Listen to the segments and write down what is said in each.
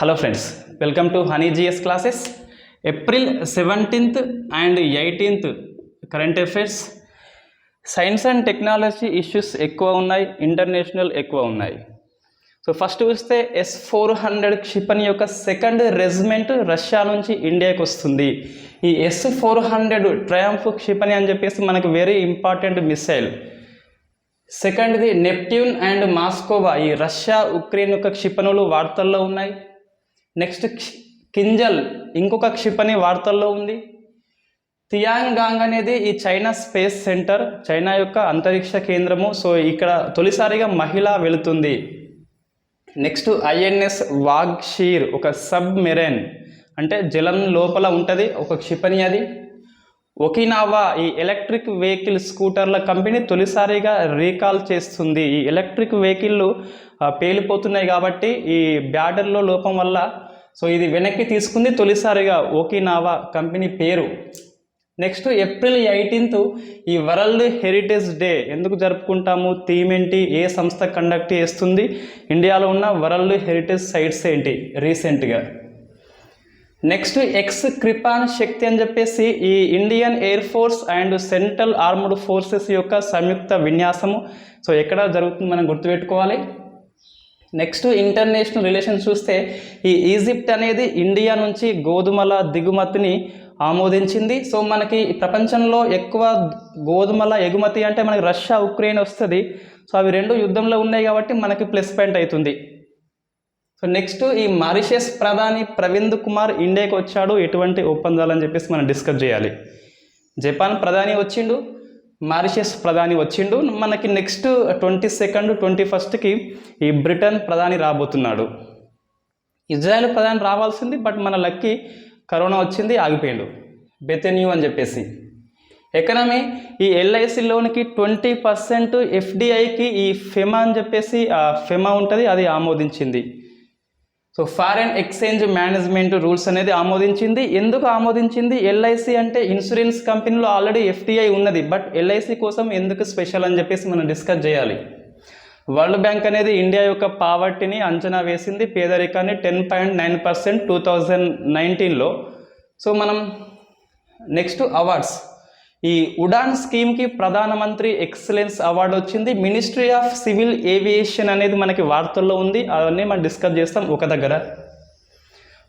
Hello friends, welcome to Honey GS classes. April 17th and 18th current affairs. Science and technology issues ఎక్కువ ఉన్నాయి, international ఎక్కువ ఉన్నాయి. So first చూస్తే S-400 క్షిపణి యొక్క సెకండ్ రెజిమెంట్ రష్యా నుంచి ఇండియాకి వస్తుంది. ఈ S-400 ట్రయంఫ్ క్షిపణి అని చెప్పేసి మనకు వెరీ ఇంపార్టెంట్ మిసైల్. సెకండ్ది నెప్ట్యూన్ అండ్ మాస్కోవా, ఈ రష్యా ఉక్రెయిన్ యొక్క క్షిపణులు వార్తల్లో ఉన్నాయి. నెక్స్ట్ కింజల్ ఇంకొక క్షిపణి వార్తల్లో ఉంది. తియాంగాంగ్ అనేది ఈ చైనా స్పేస్ సెంటర్, చైనా యొక్క అంతరిక్ష కేంద్రము. సో ఇక్కడ తొలిసారిగా మహిళ వెళుతుంది. నెక్స్ట్ INS వాగ్షీర్, ఒక సబ్మెరైన్ అంటే జలం లోపల ఉంటుంది ఒక క్షిపణి అది. ఒకినావా, ఈ ఎలక్ట్రిక్ వెహికల్ స్కూటర్ల కంపెనీ తొలిసారిగా రీకాల్ చేస్తుంది. ఈ ఎలక్ట్రిక్ వెహికల్లు పేలిపోతున్నాయి కాబట్టి ఈ బ్యాటరీలో లోపం వల్ల సో ఇది వెనక్కి తీసుకుంది తొలిసారిగా ఒకినావా కంపెనీ పేరు. నెక్స్ట్ April 18th ఈ వరల్డ్ హెరిటేజ్ డే ఎందుకు జరుపుకుంటాము, థీమ్ ఏంటి, ఏ సంస్థ కండక్ట్ చేస్తుంది, ఇండియాలో ఉన్న వరల్డ్ హెరిటేజ్ సైట్స్ ఏంటి రీసెంట్గా. నెక్స్ట్ కృపాన్ శక్తి అని చెప్పేసి ఈ Indian air force and central armed forces యొక్క సంయుక్త విన్యాసము. సో ఎక్కడ జరుగుతుంది మనం గుర్తుపెట్టుకోవాలి. నెక్స్ట్ ఇంటర్నేషనల్ రిలేషన్స్ చూస్తే ఈ ఈజిప్ట్ అనేది ఇండియా నుంచి గోధుమల దిగుమతిని ఆమోదించింది. సో మనకి ప్రపంచంలో ఎక్కువ గోధుమల ఎగుమతి అంటే మనకి రష్యా ఉక్రెయిన్ వస్తుంది. సో అవి రెండు యుద్ధంలో ఉన్నాయి కాబట్టి మనకి ప్లస్ పాయింట్ అవుతుంది. సో నెక్స్ట్ ఈ మారిషస్ ప్రధాని ప్రవింద్ కుమార్ ఇండియాకి వచ్చాడు. ఎటువంటి ఒప్పందాలు అని చెప్పేసి మనం డిస్కస్ చేయాలి. జపాన్ ప్రధాని వచ్చిండు, మారిషస్ ప్రధాని వచ్చిండు. మనకి నెక్స్ట్ 22nd 21st ఈ బ్రిటన్ ప్రధాని రాబోతున్నాడు. ఇజ్రాయెల్ ప్రధాని రావాల్సింది, బట్ మన లక్కి కరోనా వచ్చింది, ఆగిపోయిండు. బెతెన్యూ అని చెప్పేసి. ఎకనమీ ఈ LICలోనికి 20% FDIకి ఈ ఫెమా అని చెప్పేసి ఫెమా ఉంటుంది, అది ఆమోదించింది. So foreign exchange management rules అనేది ఆమోదించింది. ఎందుకు ఆమోదించింది? LIC అంటే ఇన్సూరెన్స్ కంపెనీలో ఆల్రెడీ FDI ఉన్నది, బట్ LIC కోసం ఎందుకు స్పెషల్ అని చెప్పేసి మనం డిస్కస్ చేయాలి. వరల్డ్ బ్యాంక్ అనేది ఇండియా యొక్క పావర్టీని అంచనా వేసింది, పేదరికాన్ని 10.9% 2019లో. సో మనం నెక్స్ట్ అవార్డ్స్, ఈ ఉడాన్ స్కీమ్కి ప్రధానమంత్రి ఎక్సలెన్స్ అవార్డు వచ్చింది. మినిస్ట్రీ ఆఫ్ సివిల్ ఏవియేషన్ అనేది మనకి వార్తల్లో ఉంది, అవన్నీ మనం డిస్కస్ చేస్తాం ఒక దగ్గర.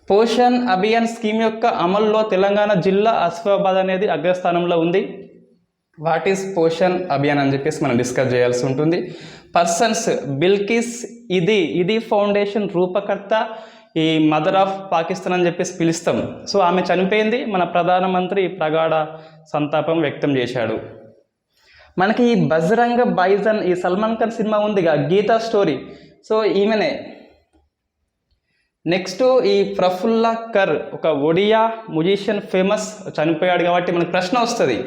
పోషణ్ అభియాన్ స్కీమ్ యొక్క అమల్లో తెలంగాణ జిల్లా ఆసిఫాబాద్ అనేది అగ్రస్థానంలో ఉంది. వాట్ ఈస్ పోషణ్ అభియాన్ అని చెప్పేసి మనం డిస్కస్ చేయాల్సి ఉంటుంది. పర్సన్స్, బిల్కిస్ ఇది ఫౌండేషన్ రూపకర్త, ఈ మదర్ ఆఫ్ పాకిస్తాన్ అని చెప్పేసి పిలుస్తాం. సో ఆమె చనిపోయింది, మన ప్రధానమంత్రి ప్రగాఢ సంతాపం వ్యక్తం చేశాడు. మనకి ఈ బజరంగ బైజన్, ఈ సల్మాన్ ఖాన్ సినిమా ఉందిగా గీతా స్టోరీ, సో ఈమెనే. నెక్స్ట్ ఈ ప్రఫుల్లా కర్, ఒక ఒడియా మ్యూజిషియన్, ఫేమస్, చనిపోయాడు కాబట్టి మనకు ప్రశ్న వస్తుంది,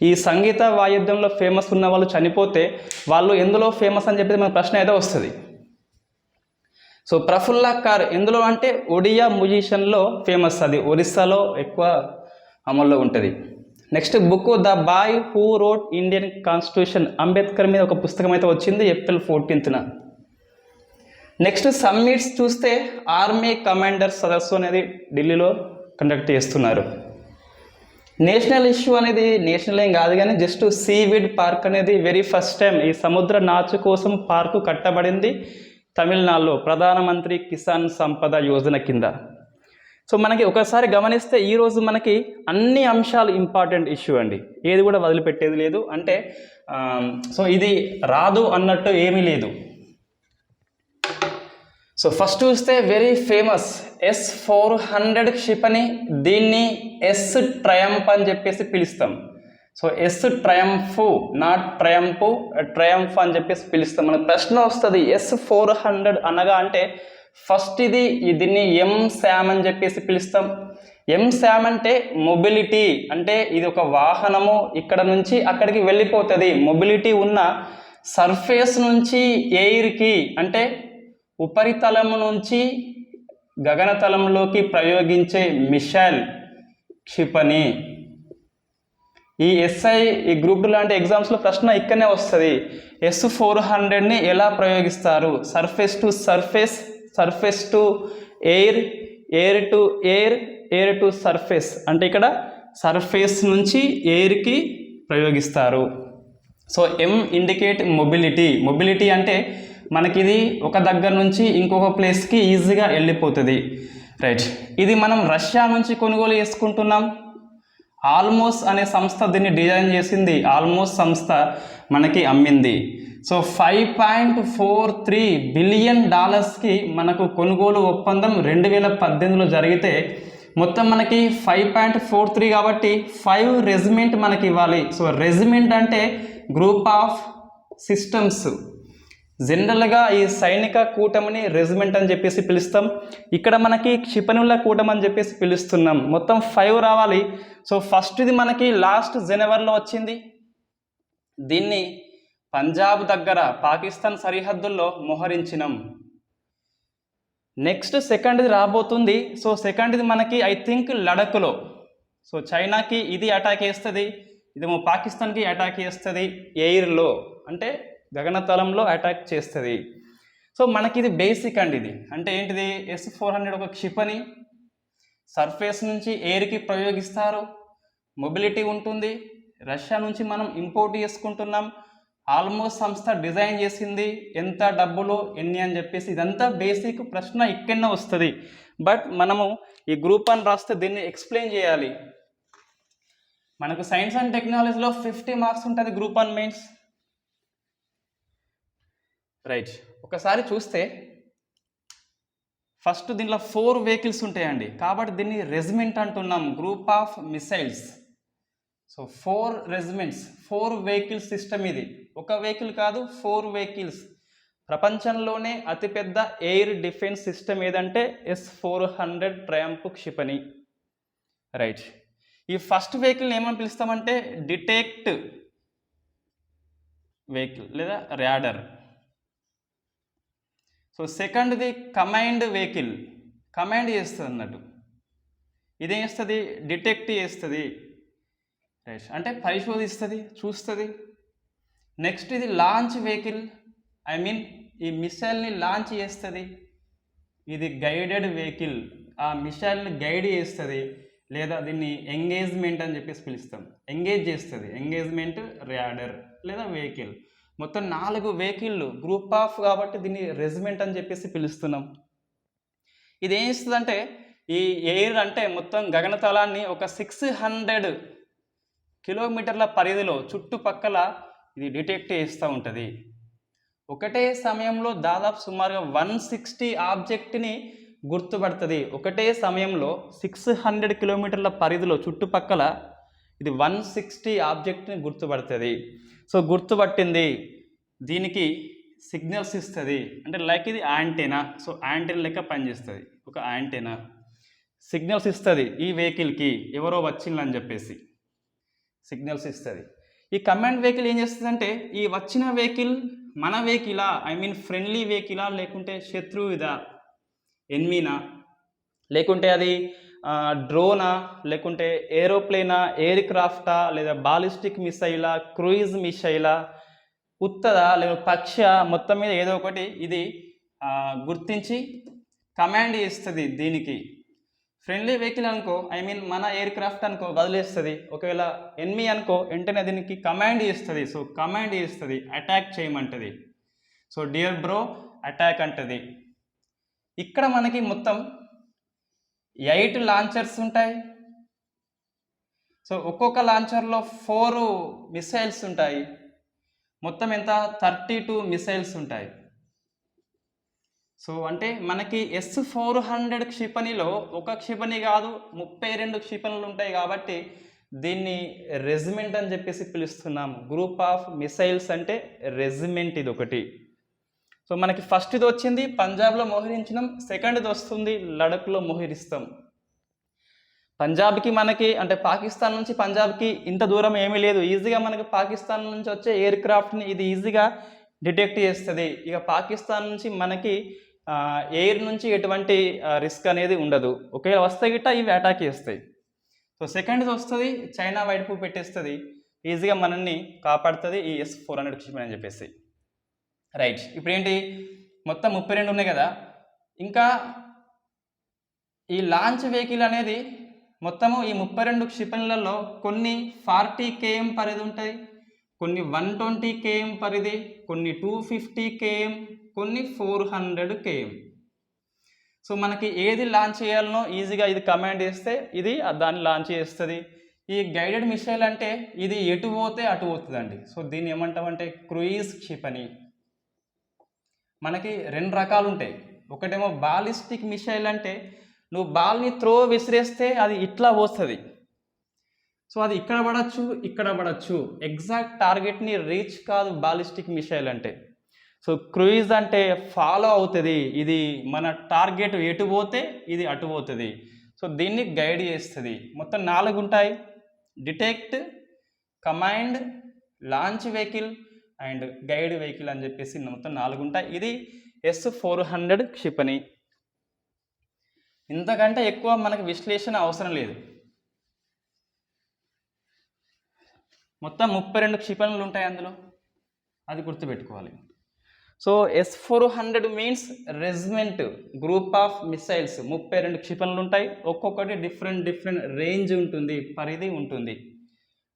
ఈ సంగీత వాయిద్యంలో ఫేమస్ ఉన్న వాళ్ళు చనిపోతే వాళ్ళు ఎందులో ఫేమస్ అని చెప్పేసి మనకు ప్రశ్న ఏదో వస్తుంది. సో ప్రఫుల్లా కార్ ఎందులో అంటే ఒడియా మ్యూజిషియన్లో ఫేమస్, అది ఒరిస్సాలో ఎక్కువ అమల్లో ఉంటుంది. Next book the boy who wrote Indian constitution, Ambedkar మీద ఒక పుస్తకం అయితే వచ్చింది April 14th. నెక్స్ట్ సమ్మిట్స్ చూస్తే ఆర్మీ కమాండర్ సదస్సు అనేది ఢిల్లీలో కండక్ట్ చేస్తున్నారు. నేషనల్ ఇష్యూ అనేది నేషనల్ ఏం కాదు కానీ జస్ట్ సీవిడ్ పార్క్ అనేది వెరీ ఫస్ట్ టైం ఈ సముద్ర నాచు కోసం పార్కు కట్టబడింది తమిళనాడులో, ప్రధానమంత్రి కిసాన్ సంపద యోజన కింద. సో మనకి ఒకసారి గమనిస్తే ఈరోజు మనకి అన్ని అంశాలు ఇంపార్టెంట్ ఇష్యూ అండి, ఏది కూడా వదిలిపెట్టేది లేదు. అంటే సో ఇది రాదు అన్నట్టు ఏమీ లేదు. సో ఫస్ట్ చూస్తే వెరీ ఫేమస్ S-400 క్షిపణి, దీన్ని S ట్రయంఫ్ అని చెప్పేసి పిలుస్తాం. So S Triumph, not Triumph అని చెప్పేసి పిలుస్తాం. మనకు ప్రశ్న వస్తుంది S-400 అనగా అంటే ఫస్ట్ దీన్ని MSAM అని చెప్పేసి పిలుస్తాం. MSAM అంటే మొబిలిటీ, అంటే ఇది ఒక వాహనము ఇక్కడ నుంచి అక్కడికి వెళ్ళిపోతుంది. మొబిలిటీ ఉన్న సర్ఫేస్ నుంచి ఎయిర్కి, అంటే ఉపరితలం నుంచి గగనతలంలోకి ప్రయోగించే మిసైల్ క్షిపణి. ఈ SI, ఈ గ్రూప్ 2 లాంటి ఎగ్జామ్స్లో ప్రశ్న ఇక్కడనే వస్తుంది, S-400ని ఎలా ప్రయోగిస్తారు, surface to air, air to air, air to surface. అంటే ఇక్కడ సర్ఫేస్ నుంచి ఎయిర్కి ప్రయోగిస్తారు. So M indicate mobility. Mobility అంటే మనకి ఇది ఒక దగ్గర నుంచి ఇంకొక ప్లేస్కి ఈజీగా వెళ్ళిపోతుంది. రైట్, ఇది మనం రష్యా నుంచి కొనుగోలు చేసుకుంటున్నాం. ఆల్మోస్ అనే సంస్థ దీన్ని డిజైన్ చేసింది. ఆల్మోస్ సంస్థ మనకి అమ్మింది. సో $5.43 బిలియన్ మనకు కొనుగోలు ఒప్పందం 2018లో జరిగితే మొత్తం మనకి 5.43 కాబట్టి 5 రెజిమెంట్ మనకి ఇవ్వాలి. సో రెజిమెంట్ అంటే గ్రూప్ ఆఫ్ సిస్టమ్స్. జనరల్గా ఈ సైనిక కూటమిని రెజిమెంట్ అని చెప్పేసి పిలుస్తాం. ఇక్కడ మనకి క్షిపణుల కూటమి అని చెప్పేసి పిలుస్తున్నాం. మొత్తం 5 రావాలి. సో ఫస్ట్ ఇది మనకి లాస్ట్ జనవరిలో వచ్చింది. దీన్ని పంజాబ్ దగ్గర పాకిస్తాన్ సరిహద్దుల్లో మోహరించినాం. నెక్స్ట్ సెకండ్ది రాబోతుంది. సో సెకండ్ది మనకి ఐ థింక్ లడఖ్లో. సో చైనాకి ఇది అటాక్ చేస్తుంది, ఇదేమో పాకిస్తాన్కి అటాక్ చేస్తుంది. ఎయిర్లో అంటే గగనతలంలో అటాక్ చేస్తుంది. సో మనకి ఇది బేసిక్ అండి. ఇది అంటే ఏంటిది, S-400 ఒక క్షిపణి, సర్ఫేస్ నుంచి ఎయిర్కి ప్రయోగిస్తారు, మొబిలిటీ ఉంటుంది, రష్యా నుంచి మనం ఇంపోర్ట్ చేసుకుంటున్నాం, ఆల్మోస్ట్ సంస్థ డిజైన్ చేసింది, ఎంత డబ్బులు ఎన్ని అని చెప్పేసి ఇదంతా బేసిక్ ప్రశ్న ఇక్కడనే వస్తుంది. బట్ మనము ఈ గ్రూప్ 1 రాస్తే దీన్ని ఎక్స్ప్లెయిన్ చేయాలి. మనకు సైన్స్ అండ్ టెక్నాలజీలో 50 మార్క్స్ ఉంటుంది గ్రూప్ 1 మెయిన్స్. రైట్, ఒకసారి చూస్తే ఫస్ట్ దీనిలో 4 వెహికల్స్ ఉంటాయండి, కాబట్టి దీన్ని రెజిమెంట్ అంటున్నాం, group of missiles. So 4 regiments, 4 vehicle system. ఇది ఒక వెహికల్ కాదు, 4 వెహికల్స్. ప్రపంచంలోనే అతిపెద్ద ఎయిర్ డిఫెన్స్ సిస్టమ్ ఏదంటే S-400 ట్రయంఫ్ క్షిపణి. రైట్, ఈ ఫస్ట్ వెహికల్ని ఏమని పిలుస్తామంటే డిటెక్ట్ వెహికల్ లేదా రాడర్. సో సెకండ్ది కమాండ్ వెహికల్, కమాండ్ చేస్తుంది అన్నట్టు. ఇదేం చేస్తుంది, డిటెక్ట్ చేస్తుంది. రైట్, అంటే పరిశోధిస్తుంది, చూస్తుంది. నెక్స్ట్ ఇది లాంచ్ వెహికల్, ఐ మీన్ ఈ మిసైల్ని లాంచ్ చేస్తుంది. ఇది గైడెడ్ వెహికల్, ఆ మిసైల్ని గైడ్ చేస్తుంది, లేదా దీన్ని ఎంగేజ్మెంట్ అని చెప్పేసి పిలుస్తాం. ఎంగేజ్ చేస్తుంది, ఎంగేజ్మెంట్ రాడర్ లేదా వెహికల్. మొత్తం 4 వెహికల్లు, గ్రూప్ ఆఫ్ కాబట్టి దీన్ని రెజిమెంట్ అని చెప్పేసి పిలుస్తున్నాం. ఇది ఏం ఇస్తుందంటే ఈ ఎయిర్ అంటే మొత్తం గగనతలాన్ని ఒక 600 కిలోమీటర్ల పరిధిలో చుట్టుపక్కల ఇది డిటెక్ట్ చేస్తూ ఉంటుంది. ఒకటే సమయంలో దాదాపు సుమారుగా 160 ఆబ్జెక్ట్ని గుర్తుపడుతుంది. ఒకటే సమయంలో 600 కిలోమీటర్ల పరిధిలో చుట్టుపక్కల ఇది 160 ఆబ్జెక్ట్ని గుర్తుపడుతుంది. సో గుర్తుపట్టింది, దీనికి సిగ్నల్స్ ఇస్తుంది. అంటే లైక్ ఇది యాంటెనా. సో యాంటెనా లెక్క పనిచేస్తుంది. ఒక యాంటెనా సిగ్నల్స్ ఇస్తుంది ఈ వెహికల్కి, ఎవరో వచ్చిందని చెప్పేసి సిగ్నల్స్ ఇస్తుంది. ఈ కమాండ్ వెహికల్ ఏం చేస్తుందంటే ఈ వచ్చిన వెహికల్ మన వెహికలా, ఐ మీన్ ఫ్రెండ్లీ వెహికలా, లేకుంటే శత్రువుదా, ఎన్మీనా, లేకుంటే అది డ్రోనా, లేకుంటే ఏరోప్లేనా, ఎయిర్ క్రాఫ్టా, లేదా బాలిస్టిక్ మిసైలా, క్రూయిజ్ మిసైలా, ఉత్తదా, లేదా పక్ష, మొత్తం మీద ఏదో ఒకటి ఇది గుర్తించి కమాండ్ ఇస్తుంది. దీనికి ఫ్రెండ్లీ వెహికల్ అనుకో, ఐ మీన్ మన ఎయిర్ క్రాఫ్ట్ అనుకో వదిలేస్తుంది. ఒకవేళ ఎన్మీ అనుకో వెంటనే దీనికి కమాండ్ ఇస్తుంది. సో కమాండ్ ఇస్తుంది, అటాక్ చేయమంటుంది. సో డియర్ బ్రో అటాక్ అంటుంది. ఇక్కడ మనకి మొత్తం 8 లాంచర్స్ ఉంటాయి. సో ఒక్కొక్క లాంచర్లో 4 మిసైల్స్ ఉంటాయి. మొత్తం ఎంత, 32 మిసైల్స్ ఉంటాయి. సో అంటే మనకి S-400 క్షిపణిలో ఒక క్షిపణి కాదు 32 క్షిపణులు ఉంటాయి. కాబట్టి దీన్ని రెజిమెంట్ అని చెప్పేసి పిలుస్తున్నాం. గ్రూప్ ఆఫ్ మిసైల్స్ అంటే రెజిమెంట్ ఇది ఒకటి. సో మనకి ఫస్ట్ ఇది వచ్చింది పంజాబ్లో మోహరించినాం, సెకండ్ది వస్తుంది లడఖ్లో మోహరిస్తాం. పంజాబ్కి మనకి అంటే పాకిస్తాన్ నుంచి పంజాబ్కి ఇంత దూరం ఏమీ లేదు. ఈజీగా మనకి పాకిస్తాన్ నుంచి వచ్చే ఎయిర్ క్రాఫ్ట్ని ఇది ఈజీగా డిటెక్ట్ చేస్తుంది. ఇక పాకిస్తాన్ నుంచి మనకి ఎయిర్ నుంచి ఎటువంటి రిస్క్ అనేది ఉండదు. ఒకవేళ వస్తే గిట్ట ఇవి అటాక్ చేస్తాయి. సో సెకండ్ది వస్తుంది చైనా వైపు పెట్టేస్తుంది, ఈజీగా మనల్ని కాపాడుతుంది ఈ S-400 క్షిపణి అని చెప్పేసి. రైట్, ఇప్పుడు ఏంటి మొత్తం 32 ఉన్నాయి కదా, ఇంకా ఈ లాంచ్ వెహికల్ అనేది మొత్తము ఈ 32 క్షిపణులలో కొన్ని 40 km పరిధి ఉంటాయి, కొన్ని 120 km పరిధి, కొన్ని 250 km, కొన్ని 400 km. సో మనకి ఏది లాంచ్ చేయాలనో ఈజీగా ఇది కమాండ్ చేస్తే ఇది దాన్ని లాంచ్ చేస్తుంది. ఈ గైడెడ్ మిసైల్ అంటే ఇది ఎటు పోతే అటు పోతుందండి. సో దీన్ని ఏమంటామంటే క్రూయిజ్ క్షిపణి. మనకి 2 రకాలు ఉంటాయి. ఒకటేమో బాలిస్టిక్ మిసైల్, అంటే నువ్వు బాల్ని విసిరేస్తే అది ఇట్లా పోస్తుంది. సో అది ఇక్కడ పడచ్చు, ఇక్కడ పడచ్చు, ఎగ్జాక్ట్ టార్గెట్ని రీచ్ కాదు బాలిస్టిక్ మిసైల్ అంటే. సో క్రూయిజ్ అంటే ఫాలో అవుతుంది, ఇది మన టార్గెట్ ఎటు పోతే ఇది అటు పోతుంది. సో దీన్ని గైడ్ చేస్తుంది. మొత్తం 4 ఉంటాయి: detect, command, launch vehicle and guide vehicle అని చెప్పేసి మొత్తం 4 ఉంటాయి. ఇది S-400 క్షిపణి. ఇంతకంటే ఎక్కువ మనకు విశ్లేషణ అవసరం లేదు. మొత్తం 32 క్షిపణులు ఉంటాయి అందులో, అది గుర్తుపెట్టుకోవాలి. So S-400 means regiment, group of missiles. 32 క్షిపణులు ఉంటాయి, ఒక్కొక్కటి డిఫరెంట్ రేంజ్ ఉంటుంది, పరిధి ఉంటుంది.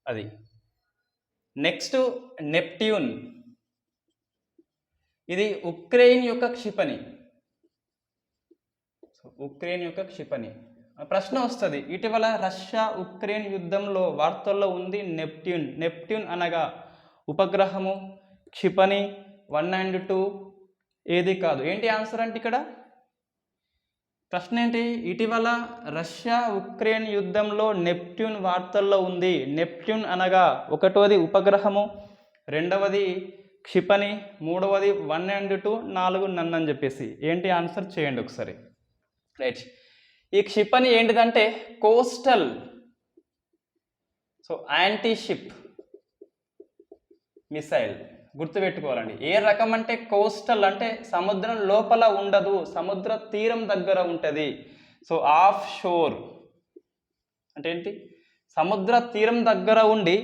అది నెక్స్ట్ నెప్ట్యూన్. ఇది ఉక్రెయిన్ యొక్క క్షిపణి. ఉక్రెయిన్ యొక్క క్షిపణి. ప్రశ్న వస్తుంది, ఇటీవల రష్యా ఉక్రెయిన్ యుద్ధంలో వార్తల్లో ఉంది నెప్ట్యూన్. నెప్ట్యూన్ అనగా ఉపగ్రహము, క్షిపణి 1 and 2 ఏది కాదు. ఏంటి ఆన్సర్ అంటే ఇక్కడ ప్రశ్న ఏంటి? ఇటీవల రష్యా ఉక్రెయిన్ యుద్ధంలో నెప్ట్యూన్ వార్తల్లో ఉంది. నెప్ట్యూన్ అనగా ఒకటోది ఉపగ్రహము, రెండవది క్షిపణి, మూడవది 1 and 2, 4 నన్ను అని చెప్పేసి. ఏంటి ఆన్సర్ చేయండి ఒకసారి. రైట్. ఈ క్షిపణి ఏంటిదంటే coastal, so anti ship missile. గుర్తుపెట్టుకోవాలండి. ఏ రకం అంటే కోస్టల్, అంటే సముద్రం లోపల ఉండదు, సముద్ర తీరం దగ్గర ఉంటుంది. సో ఆఫ్ షోర్ అంటే ఏంటి? సముద్ర తీరం దగ్గర ఉండి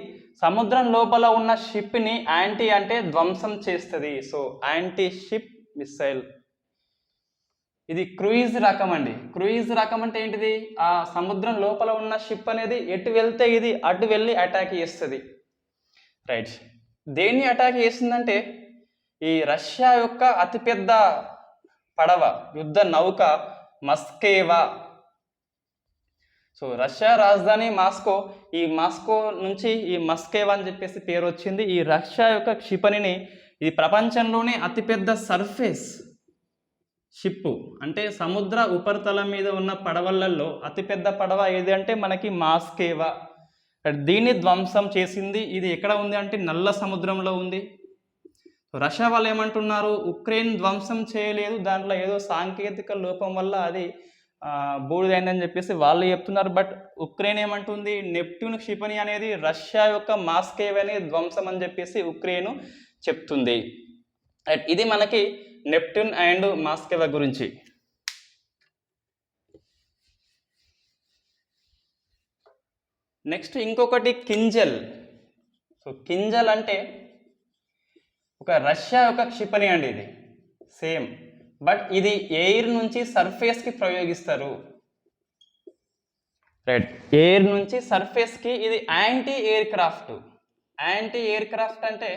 సముద్రం లోపల ఉన్న షిప్ని యాంటీ అంటే ధ్వంసం చేస్తుంది. So anti ship missile. ఇది క్రూయిజ్ రకం అండి. క్రూయిజ్ రకం అంటే ఏంటిది? ఆ సముద్రం లోపల ఉన్న షిప్ అనేది ఎటు వెళ్తే ఇది అటు వెళ్ళి అటాక్ చేస్తుంది. రైట్. దేన్ని అటాక్ చేస్తుందంటే ఈ రష్యా యొక్క అతిపెద్ద పడవ, యుద్ధ నౌక మస్కేవా. సో రష్యా రాజధాని మాస్కో. ఈ మాస్కో నుంచి ఈ మస్కేవా అని చెప్పేసి పేరు వచ్చింది. ఈ రష్యా యొక్క క్షిపణిని ఇది ప్రపంచంలోనే అతిపెద్ద సర్ఫేస్ షిప్, అంటే సముద్ర ఉపరితలం మీద ఉన్న పడవలలో అతిపెద్ద పడవ ఏది అంటే మనకి మాస్కేవా. దీన్ని ధ్వంసం చేసింది. ఇది ఎక్కడ ఉంది అంటే నల్ల సముద్రంలో ఉంది. రష్యా వాళ్ళు ఏమంటున్నారు? ఉక్రెయిన్ ధ్వంసం చేయలేదు, దాంట్లో ఏదో సాంకేతిక లోపం వల్ల అది బూడిదైందని చెప్పేసి వాళ్ళు చెప్తున్నారు. బట్ ఉక్రెయిన్ ఏమంటుంది? నెప్ట్యూన్ క్షిపణి అనేది రష్యా యొక్క మాస్కేవాని ధ్వంసం అని చెప్పేసి ఉక్రెయిన్ చెప్తుంది. ఇది మనకి నెప్ట్యూన్ అండ్ మాస్కేవా గురించి. నెక్స్ట్ ఇంకొకటి కింజల్. సో కింజల్ అంటే ఒక రష్యా యొక్క క్షిపణి అండి. ఇది సేమ్, బట్ ఇది ఎయిర్ నుంచి సర్ఫేస్కి ప్రయోగిస్తారు. రైట్. ఎయిర్ నుంచి సర్ఫేస్కి ఇది anti air craft. Anti air craft అంటే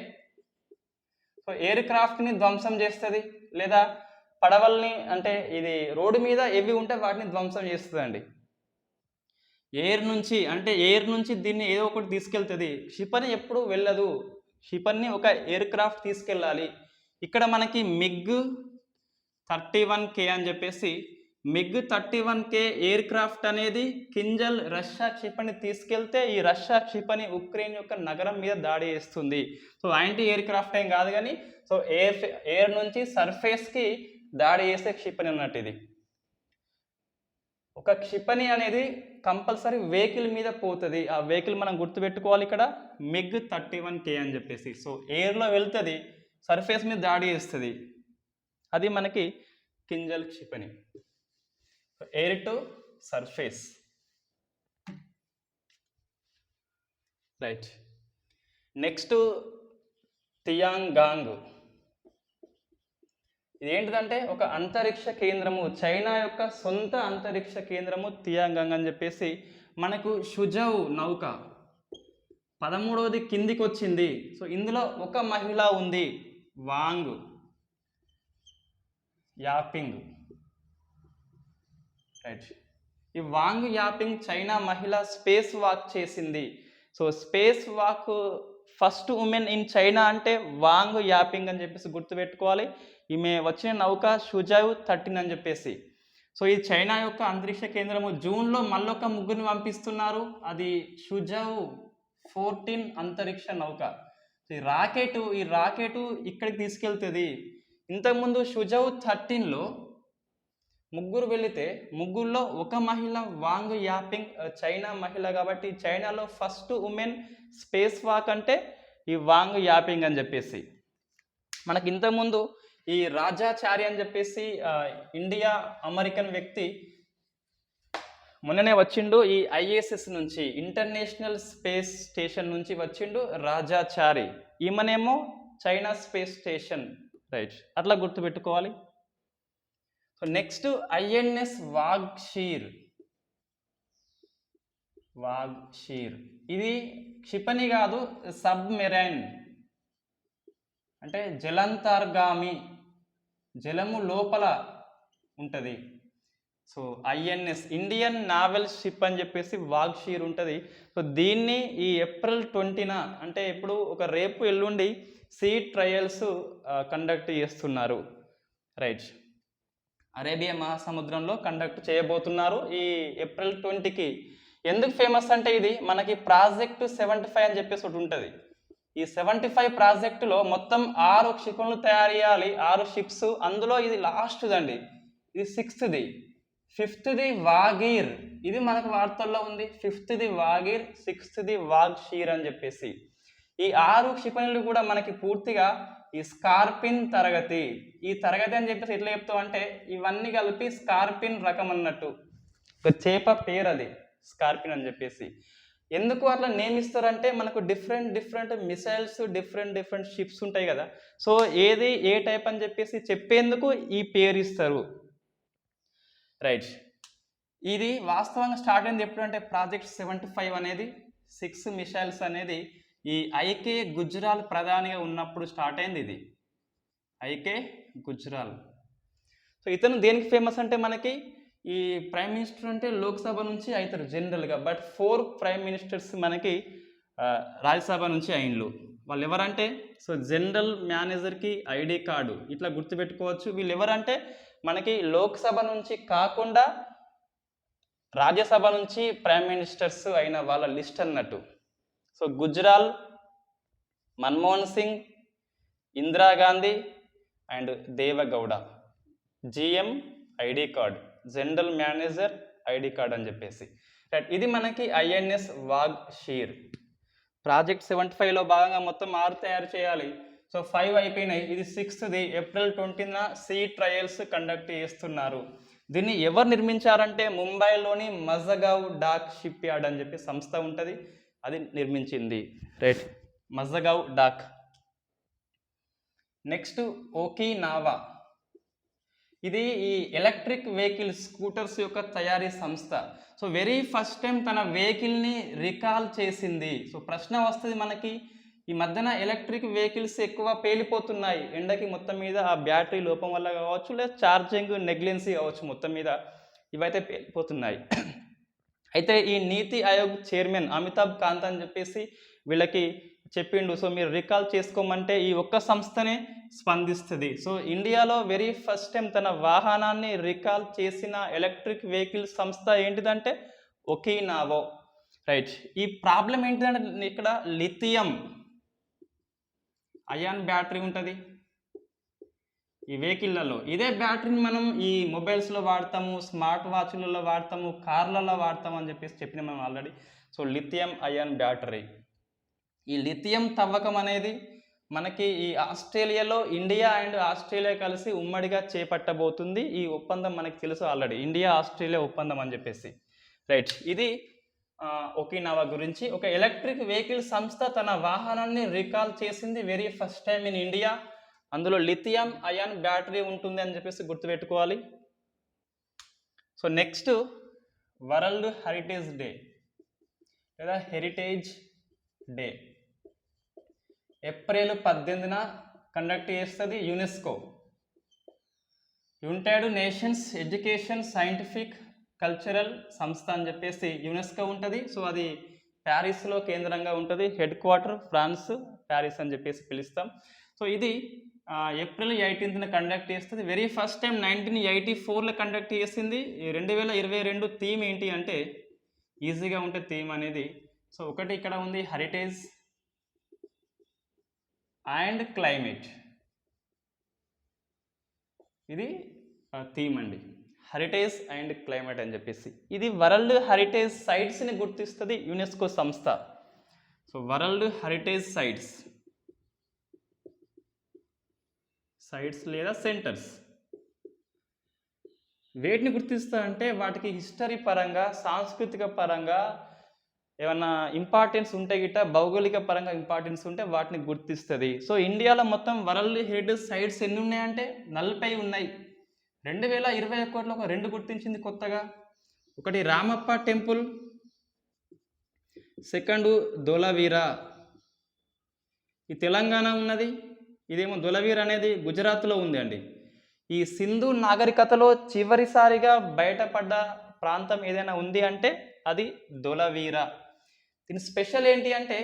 సో ఎయిర్ క్రాఫ్ట్ని ధ్వంసం చేస్తుంది, లేదా పడవల్ని, అంటే ఇది రోడ్డు మీద ఏవి ఉంటే వాటిని ధ్వంసం చేస్తుందండి. ఎయిర్ నుంచి అంటే ఎయిర్ నుంచి దీన్ని ఏదో ఒకటి తీసుకెళ్తుంది. క్షిపణి ఎప్పుడు వెళ్ళదు, క్షిపణిని ఒక ఎయిర్ క్రాఫ్ట్ తీసుకెళ్ళాలి. ఇక్కడ మనకి MiG-31K అని చెప్పేసి MiG-31K ఎయిర్ క్రాఫ్ట్ అనేది కింజల్ రష్యా క్షిపణి తీసుకెళ్తే ఈ రష్యా క్షిపణి ఉక్రెయిన్ యొక్క నగరం మీద దాడి చేస్తుంది. సో యాంటీ ఎయిర్ క్రాఫ్ట్ ఏం కాదు కానీ సో ఎయిర్ నుంచి సర్ఫేస్కి దాడి చేసే క్షిపణి అన్నట్టు. ఇది ఒక క్షిపణి అనేది కంపల్సరీ వెహికల్ మీద పోతుంది. ఆ వెహికల్ మనం గుర్తుపెట్టుకోవాలి ఇక్కడ MiG-31K అని చెప్పేసి. సో ఎయిర్లో వెళ్తుంది, సర్ఫేస్ మీద దాడి చేస్తుంది. అది మనకి కింజల్ క్షిపణి, air to surface. Right. Next Tiangong. ఇది ఏంటిదంటే ఒక అంతరిక్ష కేంద్రము, చైనా యొక్క సొంత అంతరిక్ష కేంద్రము తియాంగాంగ్ అని చెప్పేసి. మనకు షుజౌ నౌక 13వది కిందికి వచ్చింది. సో ఇందులో ఒక మహిళ ఉంది, వాంగ్ యాపింగ్. రైట్, ఈ వాంగ్ యాపింగ్ చైనా మహిళ స్పేస్ వాక్ చేసింది. So space walk first women in China అంటే వాంగ్ యాపింగ్ అని చెప్పేసి గుర్తుపెట్టుకోవాలి. ఈమె వచ్చిన నౌక షుజౌ 13 అని చెప్పేసి. సో ఈ చైనా యొక్క అంతరిక్ష కేంద్రము జూన్లో మళ్ళొక ముగ్గురిని పంపిస్తున్నారు, అది షుజౌ 14 అంతరిక్ష నౌక. ఈ రాకెట్ ఇక్కడికి తీసుకెళ్తుంది. ఇంతకుముందు షుజౌ 13లో ముగ్గురు వెళితే ముగ్గురులో ఒక మహిళ వాంగ్ యాపింగ్, చైనా మహిళ కాబట్టి చైనాలో ఫస్ట్ ఉమెన్ స్పేస్ వాక్ అంటే ఈ వాంగ్ యాపింగ్ అని చెప్పేసి. మనకి ఇంతకుముందు ఈ రాజాచారి అని చెప్పేసి ఇండియా అమెరికన్ వ్యక్తి మొన్ననే వచ్చిండు, ఈ ఐఎస్ఎస్ నుంచి, ఇంటర్నేషనల్ స్పేస్ స్టేషన్ నుంచి వచ్చిండు రాజాచారి. ఈమెనేమో చైనా స్పేస్ స్టేషన్. రైట్, అట్లా గుర్తుపెట్టుకోవాలి. So next INS Vagsheer. ఇది క్షిపణి కాదు, సబ్మెరైన్ అంటే జలంతర్గామి, జలము లోపల ఉంటుంది. So INS Indian naval ship అని చెప్పేసి వాగ్షీర్ ఉంటుంది. సో దీన్ని ఈ ఏప్రిల్ 20న అంటే ఇప్పుడు రేపు ఎల్లుండి సీ ట్రయల్స్ కండక్ట్ చేస్తున్నారు. రైట్, అరేబియా మహాసముద్రంలో కండక్ట్ చేయబోతున్నారు ఈ ఏప్రిల్ 20కి. ఎందుకు ఫేమస్ అంటే ఇది మనకి ప్రాజెక్టు 75 అని చెప్పేసి ఒకటి ఉంటుంది. ఈ 75 ప్రాజెక్టులో మొత్తం 6 క్షిపణులు తయారు చేయాలి, 6 షిప్స్. అందులో ఇది లాస్ట్దండి, ఇది 6th, 5th వాగీర్. ఇది మనకు వార్తల్లో ఉంది, 5th వాగీర్, 6th వాగ్షీర్ అని చెప్పేసి. ఈ 6 క్షిపణులు కూడా మనకి పూర్తిగా ఈ స్కార్పిన్ తరగతి. ఈ తరగతి అని చెప్పేసి ఎట్లా చెప్తాం అంటే ఇవన్నీ కలిపి స్కార్పిన్ రకం అన్నట్టు, ఒక చేప పేరు అది స్కార్పిన్ అని చెప్పేసి. ఎందుకు అట్లా నేమ్ ఇస్తారంటే మనకు డిఫరెంట్ మిసైల్స్, డిఫరెంట్ షిప్స్ ఉంటాయి కదా. సో ఏది ఏ టైప్ అని చెప్పేసి చెప్పేందుకు ఈ పేరు ఇస్తారు. రైట్, ఇది వాస్తవంగా స్టార్ట్ అయింది ఎప్పుడంటే ప్రాజెక్ట్ 75 అనేది, 6 మిసైల్స్ అనేది ఈ ఐకే గుజ్రాల్ ప్రధానిగా ఉన్నప్పుడు స్టార్ట్ అయింది ఇది, ఐకే గుజ్రాల్. సో ఇతను దేనికి ఫేమస్ అంటే మనకి ఈ ప్రైమ్ మినిస్టర్ అంటే లోక్సభ నుంచి అవుతారు జనరల్గా, బట్ 4 ప్రైమ్ మినిస్టర్స్ మనకి రాజ్యసభ నుంచి అయిన్లు. వాళ్ళు ఎవరంటే సో జనరల్ మేనేజర్కి ఐడి కార్డు ఇట్లా గుర్తుపెట్టుకోవచ్చు. వీళ్ళు ఎవరంటే మనకి లోక్సభ నుంచి కాకుండా రాజ్యసభ నుంచి ప్రైమ్ మినిస్టర్స్ అయిన వాళ్ళ లిస్ట్ అన్నట్టు. So Gujral, Manmohan Singh, Indira Gandhi and Deve Gowda. GM ID card, general manager ID card అని చెప్పేసి. రైట్, ఇది మనకి ఐఎన్ఎస్ వాగ్షీర్. ప్రాజెక్ట్ 75లో భాగంగా మొత్తం 6 తయారు చేయాలి. సో 5 అయిపోయినాయి, ఇది 6th ఏప్రిల్ 20న సీ ట్రయల్స్ కండక్ట్ చేస్తున్నారు. దీన్ని ఎవరు నిర్మించారంటే ముంబైలోని మజగావ్ డాక్ షిప్ యార్డ్ అని చెప్పి సంస్థ ఉంటుంది, అది నిర్మించింది. Right, Mazagaon dock. Next Okinawa. ఇది ఈ ఎలక్ట్రిక్ వెహికల్ స్కూటర్స్ యొక్క తయారీ సంస్థ. సో వెరీ ఫస్ట్ టైం తన వెహికల్ని రికాల్ చేసింది. సో ప్రశ్న వస్తుంది మనకి, ఈ మధ్యన ఎలక్ట్రిక్ వెహికల్స్ ఎక్కువ పేలిపోతున్నాయి ఎండకి, మొత్తం మీద ఆ బ్యాటరీ లోపం వల్ల కావచ్చు, లేదా ఛార్జింగ్ నెగ్లెన్సీ కావచ్చు, మొత్తం మీద ఇవైతే పేలిపోతున్నాయి. అయితే ఈ నీతి ఆయోగ్ చైర్మన్ అమితాబ్ కాంత్ అని చెప్పేసి వీళ్ళకి చెప్పిండు, సో మీరు రికాల్ చేసుకోమంటే ఈ ఒక్క సంస్థనే స్పందిస్తుంది. సో ఇండియాలో వెరీ ఫస్ట్ టైం తన వాహనాన్ని రికాల్ చేసిన ఎలక్ట్రిక్ వెహికల్ సంస్థ ఏంటిదంటే ఒకినావా. రైట్, ఈ ప్రాబ్లం ఏంటిదంటే ఇక్కడ లిథియం అయాన్ బ్యాటరీ ఉంటుంది ఈ వెహికల్లలో. ఇదే బ్యాటరీని మనం ఈ మొబైల్స్లో వాడతాము, స్మార్ట్ వాచ్లలో వాడతాము, కార్లలో వాడతాము అని చెప్పేసి చెప్పిన మనం already. So lithium ion battery. ఈ లిథియం తవ్వకం అనేది మనకి ఈ ఆస్ట్రేలియాలో ఇండియా అండ్ ఆస్ట్రేలియా కలిసి ఉమ్మడిగా చేపట్టబోతుంది. ఈ ఒప్పందం మనకి తెలుసు ఆల్రెడీ, ఇండియా ఆస్ట్రేలియా ఒప్పందం అని చెప్పేసి. రైట్, ఇది ఒకినావా గురించి. ఒక ఎలక్ట్రిక్ వెహికల్ సంస్థ తన వాహనాన్ని రికాల్ చేసింది very first time in India. అందులో లిథియం అయాన్ బ్యాటరీ ఉంటుంది అని చెప్పేసి గుర్తుపెట్టుకోవాలి. So next world heritage day లేదా హెరిటేజ్ డే ఏప్రిల్ 18న కండక్ట్ చేస్తుంది UNESCO. United nations education scientific cultural సంస్థ అని చెప్పేసి యునెస్కో ఉంటుంది. సో అది ప్యారిస్లో కేంద్రంగా ఉంటుంది. హెడ్ క్వార్టర్ ఫ్రాన్స్ ప్యారిస్ అని చెప్పేసి పిలుస్తాం. సో ఇది ఏప్రిల్ 18న కండక్ట్ చేస్తుంది. వెరీ ఫస్ట్ టైం 1984లో కండక్ట్ చేసింది. 2022 థీమ్ ఏంటి అంటే ఈజీగా ఉంటే థీమ్ అనేది. సో ఒకటి ఇక్కడ ఉంది హెరిటేజ్ అండ్ క్లైమేట్, ఇది థీమ్ అండి, హెరిటేజ్ అండ్ క్లైమేట్ అని చెప్పేసి. ఇది వరల్డ్ హెరిటేజ్ సైట్స్ని గుర్తిస్తుంది యునెస్కో సంస్థ. సో వరల్డ్ హెరిటేజ్ సైట్స్ లేదా సెంటర్స్ వేటిని గుర్తిస్తా అంటే వాటికి హిస్టరీ పరంగా సాంస్కృతిక పరంగా ఏమన్నా ఇంపార్టెన్స్ ఉంటే గిట్ట భౌగోళిక పరంగా ఇంపార్టెన్స్ ఉంటే వాటిని గుర్తిస్తుంది. సో ఇండియాలో మొత్తం వరల్డ్ హెరిటేజ్ సైట్స్ ఎన్ని ఉన్నాయంటే 40 ఉన్నాయి. 2021లో ఒక 2 గుర్తించింది కొత్తగా. ఒకటి రామప్ప టెంపుల్, సెకండ్ ధోలవీరా, ఈ తెలంగాణ ఉన్నది. ఇదేమో ధోలవీరా అనేది గుజరాత్లో ఉంది అండి. ఈ సింధు నాగరికతలో చివరిసారిగా బయటపడ్డ ప్రాంతం ఏదైనా ఉంది అంటే అది ధోలవీరా. దీని స్పెషల్ ఏంటి అంటే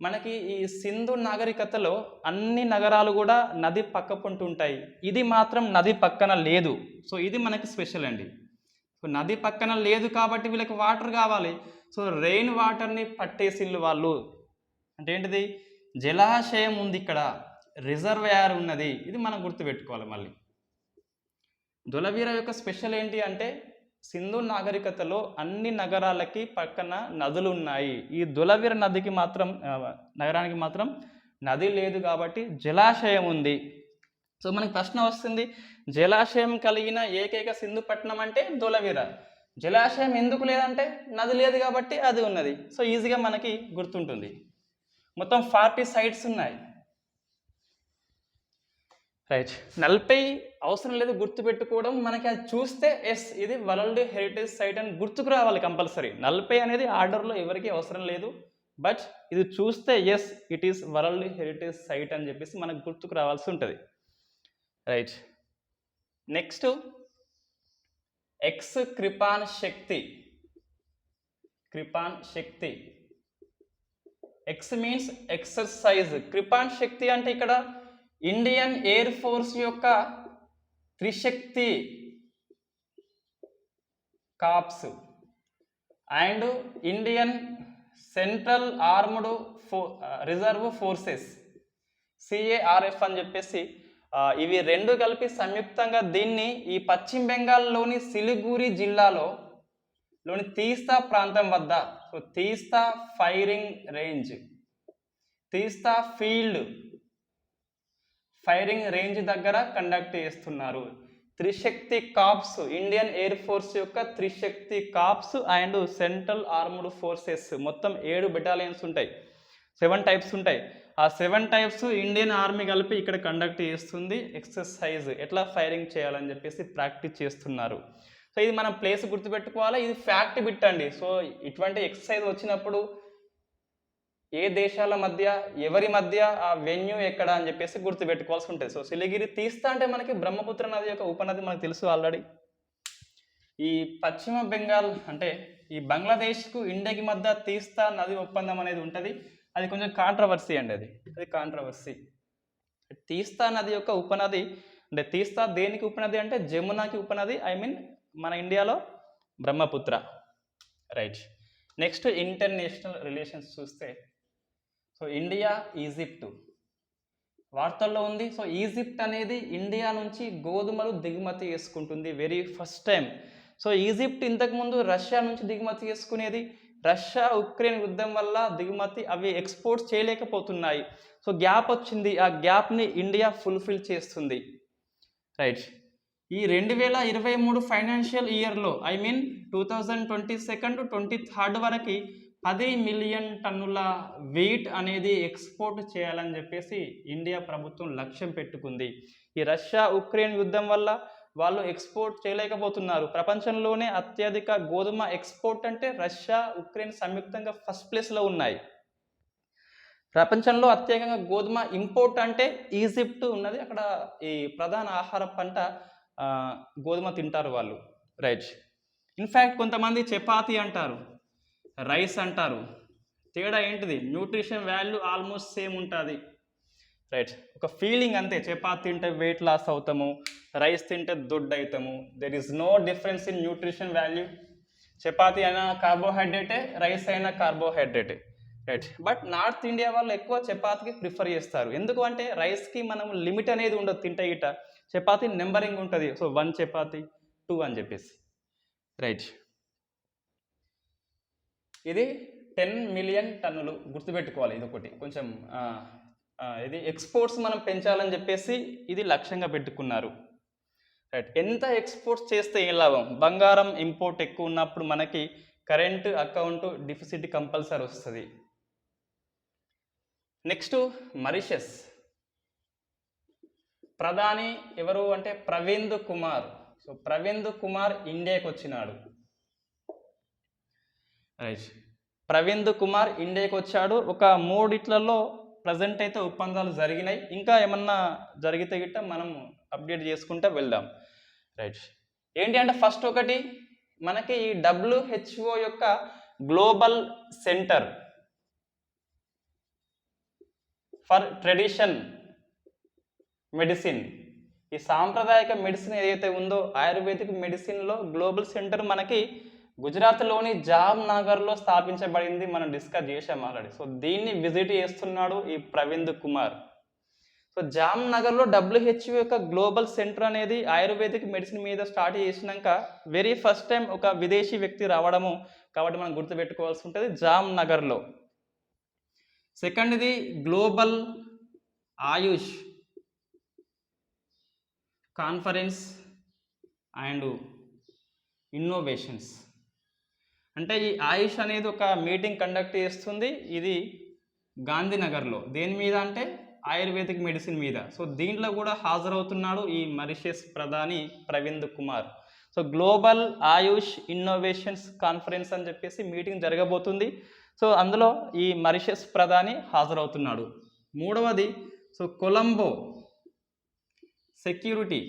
మనకి ఈ సింధు నాగరికతలో అన్ని నగరాలు కూడా నది పక్క పొంటి ఉంటాయి, ఇది మాత్రం నది పక్కన లేదు. సో ఇది మనకి స్పెషల్ అండి. సో నది పక్కన లేదు కాబట్టి వీళ్ళకి వాటర్ కావాలి. సో రెయిన్ వాటర్ని పట్టేసిళ్ళు వాళ్ళు. అంటే ఏంటిది, జలాశయం ఉంది ఇక్కడ, రిజర్వాయర్ ఉన్నది, ఇది మనం గుర్తుపెట్టుకోవాలి. మళ్ళీ ధోలవీరా యొక్క స్పెషల్ ఏంటి అంటే సింధు నాగరికతలో అన్ని నగరాలకి పక్కన నదులు ఉన్నాయి. ఈ ధోలవీరా నదికి మాత్రం నగరానికి మాత్రం నది లేదు కాబట్టి జలాశయం ఉంది. సో మనకి ప్రశ్న వస్తుంది, జలాశయం కలిగిన ఏకైక సింధు పట్టణం అంటే ధోలవీరా. జలాశయం ఎందుకు లేదంటే నది లేదు కాబట్టి అది ఉన్నది. సో ఈజీగా మనకి గుర్తుంటుంది. మొత్తం 40 సైట్స్ ఉన్నాయి. రైట్, 40 అవసరం లేదు గుర్తుపెట్టుకోవడం, మనకి అది చూస్తే ఎస్ ఇది వరల్డ్ హెరిటేజ్ సైట్ అని గుర్తుకు రావాలి కంపల్సరీ. 40 అనేది ఆర్డర్లో ఎవరికి అవసరం లేదు, బట్ ఇది చూస్తే yes it is world heritage site అని చెప్పేసి మనకు గుర్తుకు రావాల్సి ఉంటుంది. Right, next X Kripan Shakti. Kripan Shakti, X means exercise. Kripan Shakti అంటే ఇక్కడ ఇండియన్ ఎయిర్ ఫోర్స్ యొక్క Trishakti corps and Indian central armed reserve forces CARF అని చెప్పేసి ఇవి 2 కలిపి సంయుక్తంగా దీన్ని ఈ పశ్చిమ బెంగాల్లోని సిలిగురి జిల్లాలోని తీస్తా ప్రాంతం వద్ద, so Teesta firing range, Teesta firing range దగ్గర కండక్ట్ చేస్తున్నారు. Trishakti corps, Indian air force యొక్క Trishakti corps and central armed forces, మొత్తం 7 బెటాలియన్స్ ఉంటాయి, 7 టైప్స్ ఉంటాయి. ఆ 7 టైప్స్ ఇండియన్ ఆర్మీ కలిపి ఇక్కడ కండక్ట్ చేస్తుంది. ఎక్సర్సైజ్ ఎట్లా ఫైరింగ్ చేయాలని చెప్పేసి ప్రాక్టీస్ చేస్తున్నారు. సో ఇది మనం ప్లేస్ గుర్తుపెట్టుకోవాలి. ఇది ఫ్యాక్ట్ బిట్ అండి. సో ఇటువంటి ఎక్సర్సైజ్ వచ్చినప్పుడు ఏ దేశాల మధ్య ఎవరి మధ్య ఆ వెన్యూ ఎక్కడ అని చెప్పేసి గుర్తుపెట్టుకోవాల్సి ఉంటుంది. సో సిలిగిరి తీస్తా అంటే మనకి బ్రహ్మపుత్ర నది యొక్క ఉపనది మనకు తెలుసు ఆల్రెడీ. ఈ పశ్చిమ బెంగాల్ అంటే ఈ బంగ్లాదేశ్కు ఇండియాకి మధ్య తీస్తా నది ఒప్పందం అనేది ఉంటుంది. అది కొంచెం కాంట్రవర్సీ అండి, అది కాంట్రవర్సీ. తీస్తా నది యొక్క ఉపనది అంటే తీస్తా దేనికి ఉపనది అంటే జమునాకి ఉపనది, ఐ మీన్ మన ఇండియాలో Brahmaputra. Right, next international relations చూస్తే సో ఇండియా ఈజిప్ట్ వార్తల్లో ఉంది. సో ఈజిప్ట్ అనేది ఇండియా నుంచి గోధుమలు దిగుమతి చేసుకుంటుంది very first time. So Egypt ఇంతకుముందు రష్యా నుంచి దిగుమతి చేసుకునేది. రష్యా ఉక్రెయిన్ యుద్ధం వల్ల దిగుమతి అవి ఎక్స్పోర్ట్స్ చేయలేకపోతున్నాయి. సో గ్యాప్ వచ్చింది, ఆ గ్యాప్ని ఇండియా ఫుల్ఫిల్ చేస్తుంది. రైట్, ఈ 2023 ఫైనాన్షియల్ ఇయర్లో ఐ మీన్ 2022-23 వరకు 10 మిలియన్ టన్నుల వెయిట్ అనేది ఎక్స్పోర్ట్ చేయాలని చెప్పేసి ఇండియా ప్రభుత్వం లక్ష్యం పెట్టుకుంది. ఈ రష్యా ఉక్రెయిన్ యుద్ధం వల్ల వాళ్ళు ఎక్స్పోర్ట్ చేయలేకపోతున్నారు. ప్రపంచంలోనే అత్యధిక గోధుమ ఎక్స్పోర్ట్ అంటే రష్యా ఉక్రెయిన్ సంయుక్తంగా ఫస్ట్ ప్లేస్లో ఉన్నాయి. ప్రపంచంలో అత్యధికంగా గోధుమ ఇంపోర్ట్ అంటే ఈజిప్ట్ ఉన్నది. అక్కడ ఈ ప్రధాన ఆహార పంట గోధుమ తింటారు వాళ్ళు, రైట్. ఇన్ఫ్యాక్ట్ కొంతమంది చపాతీ అంటారు, రైస్ అంటారు. తేడా ఏంటిది? న్యూట్రిషన్ వాల్యూ ఆల్మోస్ట్ సేమ్ ఉంటుంది, రైట్. ఒక ఫీలింగ్ అంతే. చపాతీ తింటే వెయిట్ లాస్ అవుతాము, రైస్ తింటే దొడ్డు అవుతాము. There is no difference in nutrition value. Chapati అయినా కార్బోహైడ్రేటే, రైస్ అయినా కార్బోహైడ్రేటే, రైట్. బట్ నార్త్ ఇండియా వాళ్ళు ఎక్కువ చపాతీకి ప్రిఫర్ చేస్తారు. ఎందుకు అంటే రైస్కి మనం లిమిట్ అనేది ఉండదు, తింటే ఇట. చపాతీ నెంబరింగ్ ఉంటుంది. సో 1 చపాతీ 2 అని చెప్పేసి, రైట్. ఇది 10 మిలియన్ టన్నులు గుర్తుపెట్టుకోవాలి. ఇది ఒకటి కొంచెం ఇది ఎక్స్పోర్ట్స్ మనం పెంచాలని చెప్పేసి ఇది లక్ష్యంగా పెట్టుకున్నారు, రైట్. ఎంత ఎక్స్పోర్ట్స్ చేస్తే ఏం లాభం? బంగారం ఇంపోర్ట్ ఎక్కువ ఉన్నప్పుడు మనకి కరెంట్ అకౌంట్ డిఫిసిట్ కంపల్సరీ వస్తుంది. Next Mauritius. ప్రధాని ఎవరు అంటే ప్రవింద్ కుమార్. సో ప్రవింద్ కుమార్ ఇండియాకి వచ్చినాడు, రైట్. ప్రవింద్ కుమార్ ఇండియాకి వచ్చాడు. ఒక 3 ప్రజెంట్ అయితే ఒప్పందాలు జరిగినాయి. ఇంకా ఏమన్నా జరిగితే గిట్ట మనం అప్డేట్ చేసుకుంటూ వెళ్దాం, రైట్. ఏంటి అంటే ఫస్ట్ ఒకటి మనకి ఈ WHO యొక్క global centre for tradition medicine, ఈ సాంప్రదాయక మెడిసిన్ ఏదైతే ఉందో ఆయుర్వేదిక్ మెడిసిన్లో గ్లోబల్ సెంటర్ మనకి గుజరాత్లోని జామ్నగర్లో స్థాపించబడింది. మనం డిస్కస్ చేసాం ఆల్రెడీ. సో దీన్ని విజిట్ చేస్తున్నాడు ఈ ప్రవింద్ కుమార్. సో జామ్నగర్లో WHO యొక్క గ్లోబల్ సెంటర్ అనేది ఆయుర్వేదిక్ మెడిసిన్ మీద స్టార్ట్ చేసినాక వెరీ ఫస్ట్ టైం ఒక విదేశీ వ్యక్తి రావడము, కాబట్టి మనం గుర్తుపెట్టుకోవాల్సి ఉంటుంది జామ్నగర్లో. సెకండ్ ఇది global Ayush conference and innovations. అంటే ఈ ఆయుష్ అనేది ఒక మీటింగ్ కండక్ట్ చేస్తుంది. ఇది గాంధీనగర్లో. దేని మీద అంటే ఆయుర్వేదిక్ మెడిసిన్ మీద. సో దీంట్లో కూడా హాజరవుతున్నాడు ఈ మారిషస్ ప్రధాని ప్రవింద్ కుమార్. సో గ్లోబల్ ఆయుష్ ఇన్నోవేషన్స్ కాన్ఫరెన్స్ అని చెప్పేసి మీటింగ్ జరగబోతుంది. సో అందులో ఈ మారిషస్ ప్రధాని హాజరవుతున్నాడు. మూడవది సో కొలంబో సెక్యూరిటీ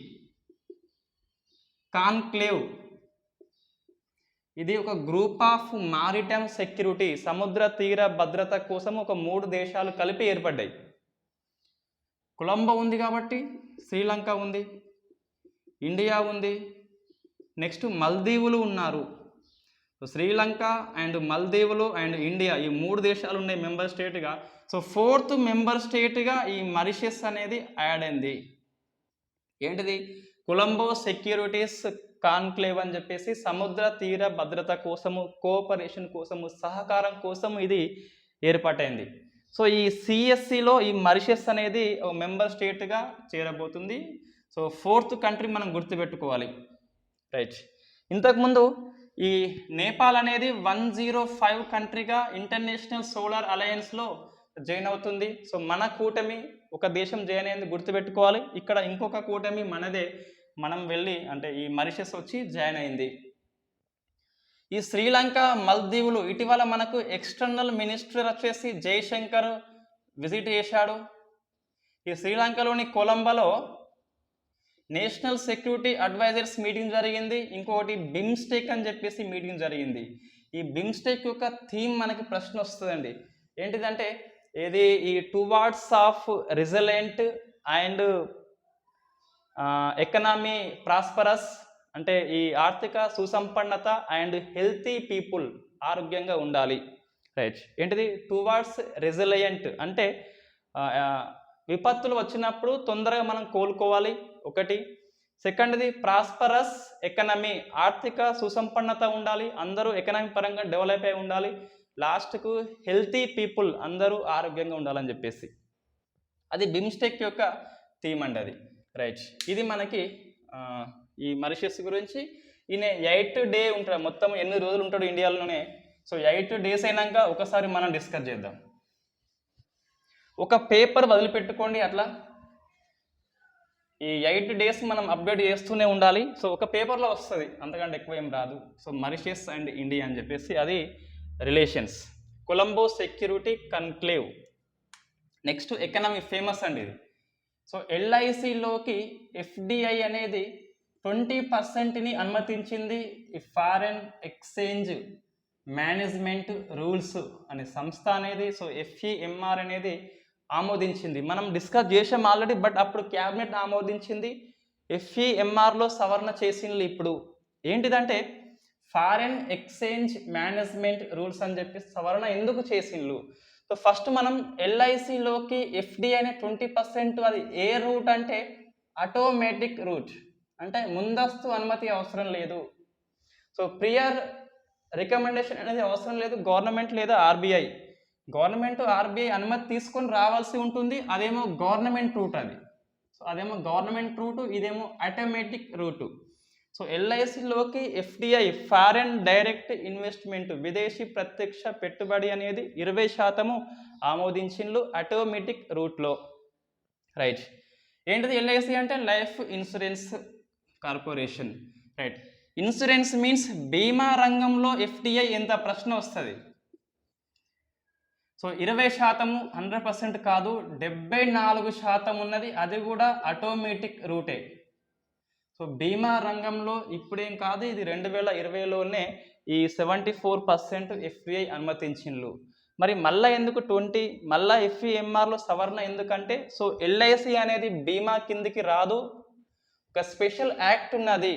కాన్క్లేవ్. ఇది ఒక గ్రూప్ ఆఫ్ మారిటైమ్ సెక్యూరిటీ, సముద్ర తీర భద్రత కోసం ఒక 3 దేశాలు కలిపి ఏర్పడ్డాయి. కొలంబో ఉంది కాబట్టి శ్రీలంక ఉంది, ఇండియా ఉంది, నెక్స్ట్ మల్దీవులు ఉన్నారు. శ్రీలంక అండ్ మల్దీవులు అండ్ ఇండియా ఈ 3 దేశాలు ఉన్నాయి మెంబర్ స్టేట్గా. సో 4th మెంబర్ స్టేట్గా ఈ మారిషస్ అనేది యాడ్ అయింది. ఏంటిది? కొలంబో సెక్యూరిటీస్ కాన్క్లేవ్ అని చెప్పేసి సముద్ర తీర భద్రత కోసము, కోఆపరేషన్ కోసము, సహకారం కోసం ఇది ఏర్పాటైంది. సో ఈ CSCలో ఈ మారిషస్ అనేది ఒక మెంబర్ స్టేట్గా చేరబోతుంది. సో 4th కంట్రీ మనం గుర్తుపెట్టుకోవాలి, రైట్. ఇంతకుముందు ఈ నేపాల్ అనేది 105 కంట్రీగా ఇంటర్నేషనల్ సోలార్ అలయన్స్లో జాయిన్ అవుతుంది. సో మన కూటమి ఒక దేశం జాయిన్ అయింది గుర్తుపెట్టుకోవాలి. ఇక్కడ ఇంకొక కూటమి మనదే, మనం వెళ్ళి అంటే ఈ మారిషస్ వచ్చి జాయిన్ అయింది. ఈ శ్రీలంక మల్దీవులు ఇటీవల మనకు ఎక్స్టర్నల్ మినిస్టర్ వచ్చేసి జయశంకర్ విజిట్ చేశాడు. ఈ శ్రీలంకలోని కొలంబోలో నేషనల్ సెక్యూరిటీ అడ్వైజర్స్ మీటింగ్ జరిగింది. ఇంకొకటి బిమ్స్టెక్ అని చెప్పేసి మీటింగ్ జరిగింది. ఈ బిమ్స్టెక్ యొక్క థీమ్ మనకి ప్రశ్న వస్తుందండి. ఏంటిదంటే ఇది ఈ towards of resilient and economy prosperous, అంటే ఈ ఆర్థిక సుసంపన్నత అండ్ హెల్తీ పీపుల్, ఆరోగ్యంగా ఉండాలి, రైట్. ఏంటిది? టువార్డ్స్ రెసిలియంట్ అంటే విపత్తులు వచ్చినప్పుడు తొందరగా మనం కోలుకోవాలి ఒకటి. సెకండ్ది ప్రాస్పరస్ ఎకనమీ, ఆర్థిక సుసంపన్నత ఉండాలి, అందరూ ఎకనామీ పరంగా డెవలప్ అయి ఉండాలి. లాస్ట్కు హెల్తీ పీపుల్, అందరూ ఆరోగ్యంగా ఉండాలని చెప్పేసి అది బిమ్స్టెక్ యొక్క థీమ్ అండి అది, రైట్. ఇది మనకి ఈ మారిషస్ గురించి. ఈయన 8 డే ఉంటాడు, మొత్తం ఎన్ని రోజులు ఉంటాడు ఇండియాలోనే సో 8 days అయినాక ఒకసారి మనం డిస్కస్ చేద్దాం. ఒక పేపర్ వదిలిపెట్టుకోండి, అట్లా ఈ 8 days మనం అప్డేట్ చేస్తూనే ఉండాలి. సో ఒక పేపర్లో వస్తుంది, అంతకంటే ఎక్కువ ఏం రాదు. సో మారిషస్ అండ్ ఇండియా అని చెప్పేసి అది relations. Colombo security conclave. Next economy famous అండి ఇది. సో ఎల్ఐసిలోకి ఎఫ్డిఐ అనేది 20%ని అనుమతించింది ఈ ఫారెన్ ఎక్స్చేంజ్ మేనేజ్మెంట్ రూల్స్ అనే సంస్థ అనేది. సో FEMR అనేది ఆమోదించింది. మనం డిస్కస్ చేసాం ఆల్రెడీ, బట్ అప్పుడు క్యాబినెట్ ఆమోదించింది. FEMRలో సవరణ చేసింది. ఇప్పుడు ఏంటిదంటే ఫారెన్ ఎక్స్చేంజ్ మేనేజ్మెంట్ రూల్స్ అని చెప్పి సవరణ ఎందుకు చేసిండ్రు? సో ఫస్ట్ మనం ఎల్ఐసిలోకి ఎఫ్డిఐ అనే 20%, అది ఏ రూట్ అంటే ఆటోమేటిక్ రూట్, అంటే ముందస్తు అనుమతి అవసరం లేదు. సో ప్రియర్ రికమెండేషన్ అనేది అవసరం లేదు. గవర్నమెంట్ లేదా ఆర్బీఐ, గవర్నమెంట్ ఆర్బీఐ అనుమతి తీసుకొని రావాల్సి ఉంటుంది. అదేమో గవర్నమెంట్ రూట్ అది. సో అదేమో గవర్నమెంట్ రూటు, ఇదేమో ఆటోమేటిక్ రూటు. సో ఎల్ఐసిలోకి ఎఫ్డిఐ ఫారెన్ డైరెక్ట్ ఇన్వెస్ట్మెంట్, విదేశీ ప్రత్యక్ష పెట్టుబడి అనేది 20% ఆమోదించిండ్రు ఆటోమేటిక్ రూట్లో. రైట్. ఏంటిది ఎల్ఐసి అంటే? Life insurance corporation. Right. Insurance means బీమా రంగంలో ఎఫ్డిఐ ఎంత? ప్రశ్న వస్తుంది. సో 20%, 100% కాదు, 74% ఉన్నది, అది కూడా ఆటోమేటిక్ రూటే. సో బీమా రంగంలో ఇప్పుడేం కాదు, ఇది 2020లోనే ఈ 74% ఎఫ్డిఐ అనుమతించిండ్రు. మరి మళ్ళీ ఎందుకు 20? మళ్ళీ FEMRలో సవరణ ఎందుకంటే, సో ఎల్ఐసి అనేది బీమా కిందికి రాదు. ఒక స్పెషల్ యాక్ట్ ఉన్నది,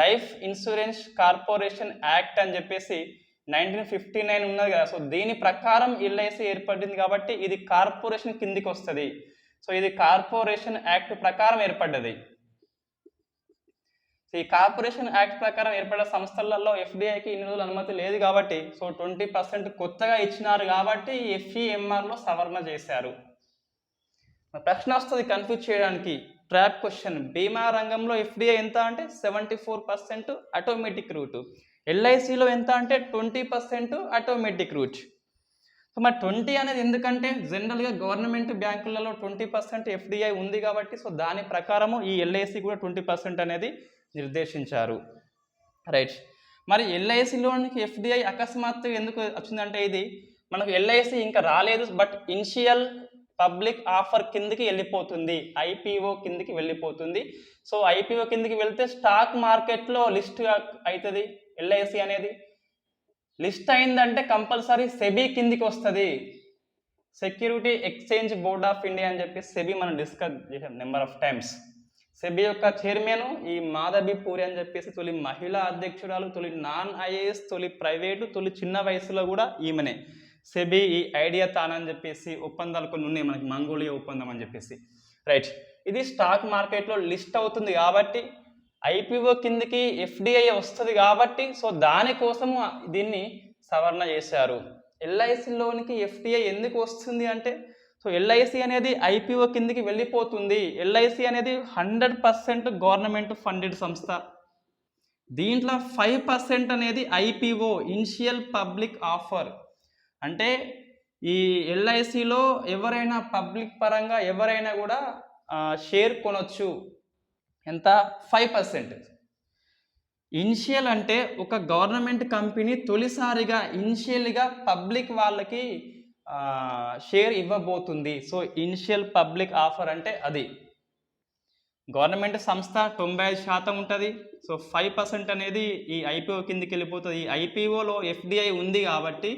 లైఫ్ ఇన్సూరెన్స్ కార్పొరేషన్ యాక్ట్ అని చెప్పేసి 1959 ఉన్నది కదా. సో దీని ప్రకారం ఎల్ఐసి ఏర్పడింది కాబట్టి ఇది కార్పొరేషన్ కిందికి వస్తుంది. సో ఇది కార్పొరేషన్ యాక్ట్ ప్రకారం ఏర్పడ్డది. ఈ కార్పొరేషన్ యాక్ట్ ప్రకారం ఏర్పడిన సంస్థలలో ఎఫ్డిఐకి ఇన్ని రోజులు అనుమతి లేదు కాబట్టి, సో 20% కొత్తగా ఇచ్చినారు కాబట్టి FEMRలో సవరణ చేశారు. ప్రశ్న వస్తుంది కన్ఫ్యూజ్ చేయడానికి, ట్రాప్ క్వశ్చన్. బీమా రంగంలో ఎఫ్డిఐ ఎంత అంటే 74% ఆటోమేటిక్ రూట్, ఎల్ఐసిలో ఎంత అంటే 20% ఆటోమేటిక్ రూట్. సో మరి 20 అనేది ఎందుకంటే జనరల్గా గవర్నమెంట్ బ్యాంకులలో 20% ఎఫ్డిఐ ఉంది కాబట్టి, సో దాని ప్రకారము ఈ ఎల్ఐసి కూడా 20% అనేది నిర్దేశించారు. రైట్. మరి ఎల్ఐసిలోనికి ఎఫ్డిఐ అకస్మాత్తుగా ఎందుకు వచ్చిందంటే, ఇది మనకు ఎల్ఐసి ఇంకా రాలేదు, బట్ ఇనిషియల్ పబ్లిక్ ఆఫర్ కిందికి వెళ్ళిపోతుంది, IPO కిందికి వెళ్ళిపోతుంది. సో IPO కిందికి వెళ్తే స్టాక్ మార్కెట్లో లిస్ట్ అవుతుంది. ఎల్ఐసి అనేది లిస్ట్ అయిందంటే కంపల్సరీ సెబీ కిందికి వస్తుంది, security exchange board of India అని చెప్పి సెబీ మనం డిస్కస్ చేసాం నెంబర్ ఆఫ్ టైమ్స్. సెబీ యొక్క చైర్మన్ ఈ మాధవి పూరి అని చెప్పేసి తొలి మహిళా అధ్యక్షురాలు, తొలి నాన్ IAS, తొలి ప్రైవేటు, తొలి చిన్న వయసులో కూడా ఈమెనే. సెబీ ఈ ఐడియా తానని చెప్పేసి ఒప్పందాలు కొన్ని ఉన్నాయి మనకి, మంగోలియా ఒప్పందం అని చెప్పేసి. రైట్. ఇది స్టాక్ మార్కెట్లో లిస్ట్ అవుతుంది కాబట్టి, IPO కిందికి ఎఫ్డిఐ వస్తుంది కాబట్టి, సో దానికోసము దీన్ని సవరణ చేశారు. ఎల్ఐసిలోనికి ఎఫ్డిఐ ఎందుకు వస్తుంది అంటే, సో ఎల్ఐసి అనేది IPO కిందికి వెళ్ళిపోతుంది. ఎల్ఐసి అనేది 100% గవర్నమెంట్ ఫండెడ్ సంస్థ. దీంట్లో 5% అనేది IPO, ఇనిషియల్ పబ్లిక్ ఆఫర్. అంటే ఈ ఎల్ఐసిలో ఎవరైనా పబ్లిక్ పరంగా ఎవరైనా కూడా షేర్ కొనొచ్చు. ఎంత? 5%. ఇనిషియల్ అంటే ఒక గవర్నమెంట్ కంపెనీ తొలిసారిగా ఇనిషియల్గా పబ్లిక్ వాళ్ళకి షేర్ ఇవ్వబోతుంది. సో ఇనిషియల్ పబ్లిక్ ఆఫర్ అంటే అది. గవర్నమెంట్ సంస్థ 95% ఉంటుంది. సో 5% అనేది ఈ IPO కిందికి వెళ్ళిపోతుంది. ఈ IPOలో ఎఫ్డిఐ ఉంది కాబట్టి,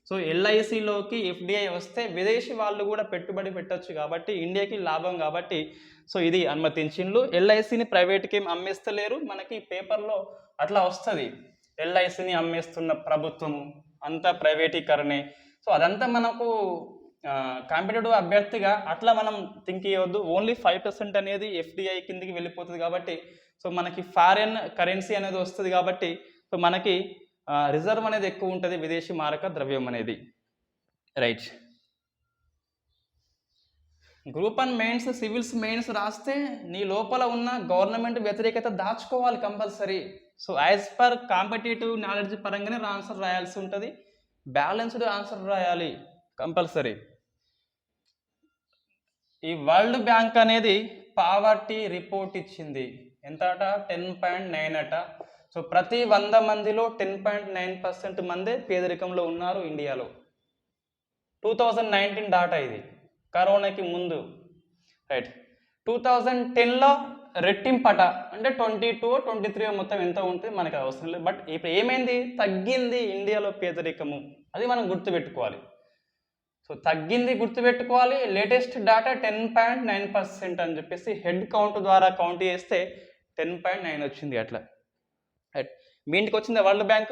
సో ఎల్ఐసిలోకి ఎఫ్డిఐ వస్తే విదేశీ వాళ్ళు కూడా పెట్టుబడి పెట్టచ్చు కాబట్టి ఇండియాకి లాభం కాబట్టి, సో ఇది అనుమతించిండ్రు. ఎల్ఐసిని ప్రైవేట్కి ఏం అమ్మేస్తలేరు, మనకి పేపర్లో అట్లా వస్తుంది. ఎల్ఐసిని అమ్మేస్తున్న ప్రభుత్వము, అంతా ప్రైవేటీకరణే. సో అదంతా మనకు కాంపిటేటివ్ అభ్యర్థిగా అట్లా మనం థింక్ చేయవద్దు. ఓన్లీ 5% అనేది ఎఫ్డిఐ కిందికి వెళ్ళిపోతుంది కాబట్టి, సో మనకి ఫారెన్ కరెన్సీ అనేది వస్తుంది కాబట్టి, సో మనకి రిజర్వ్ అనేది ఎక్కువ ఉంటుంది, విదేశీ మారక ద్రవ్యం అనేది. Right. Group 1 mains, civils mains రాస్తే నీ లోపల ఉన్న గవర్నమెంట్ వ్యతిరేకత దాచుకోవాలి compulsory. So as per competitive knowledge పరంగానే ఆన్సర్ రాయాల్సి ఉంటుంది. బ్యాలెన్స్డ్ ఆన్సర్ రాయాలి కంపల్సరీ. ఈ వరల్డ్ బ్యాంక్ అనేది పావర్టీ రిపోర్ట్ ఇచ్చింది. ఎంత అట? 10.9 అట. సో ప్రతి 100 మందిలో 10.9% మందే పేదరికంలో ఉన్నారు ఇండియాలో. 2019 డాటా ఇది, కరోనాకి ముందు. రైట్. 2010లో రెట్టింపట, అంటే 22-23 మొత్తం ఎంత ఉంటుంది మనకి అవసరం లేదు. బట్ ఇప్పుడు ఏమైంది? తగ్గింది ఇండియాలో పేదరికము. అది మనం గుర్తుపెట్టుకోవాలి. సో తగ్గింది గుర్తుపెట్టుకోవాలి. లేటెస్ట్ డాటా 10.9% అని చెప్పేసి హెడ్ కౌంట్ ద్వారా కౌంట్ చేస్తే 10.9 వచ్చింది అట్లా. రైట్. మీ ఇంటికి వచ్చింది వరల్డ్ బ్యాంక్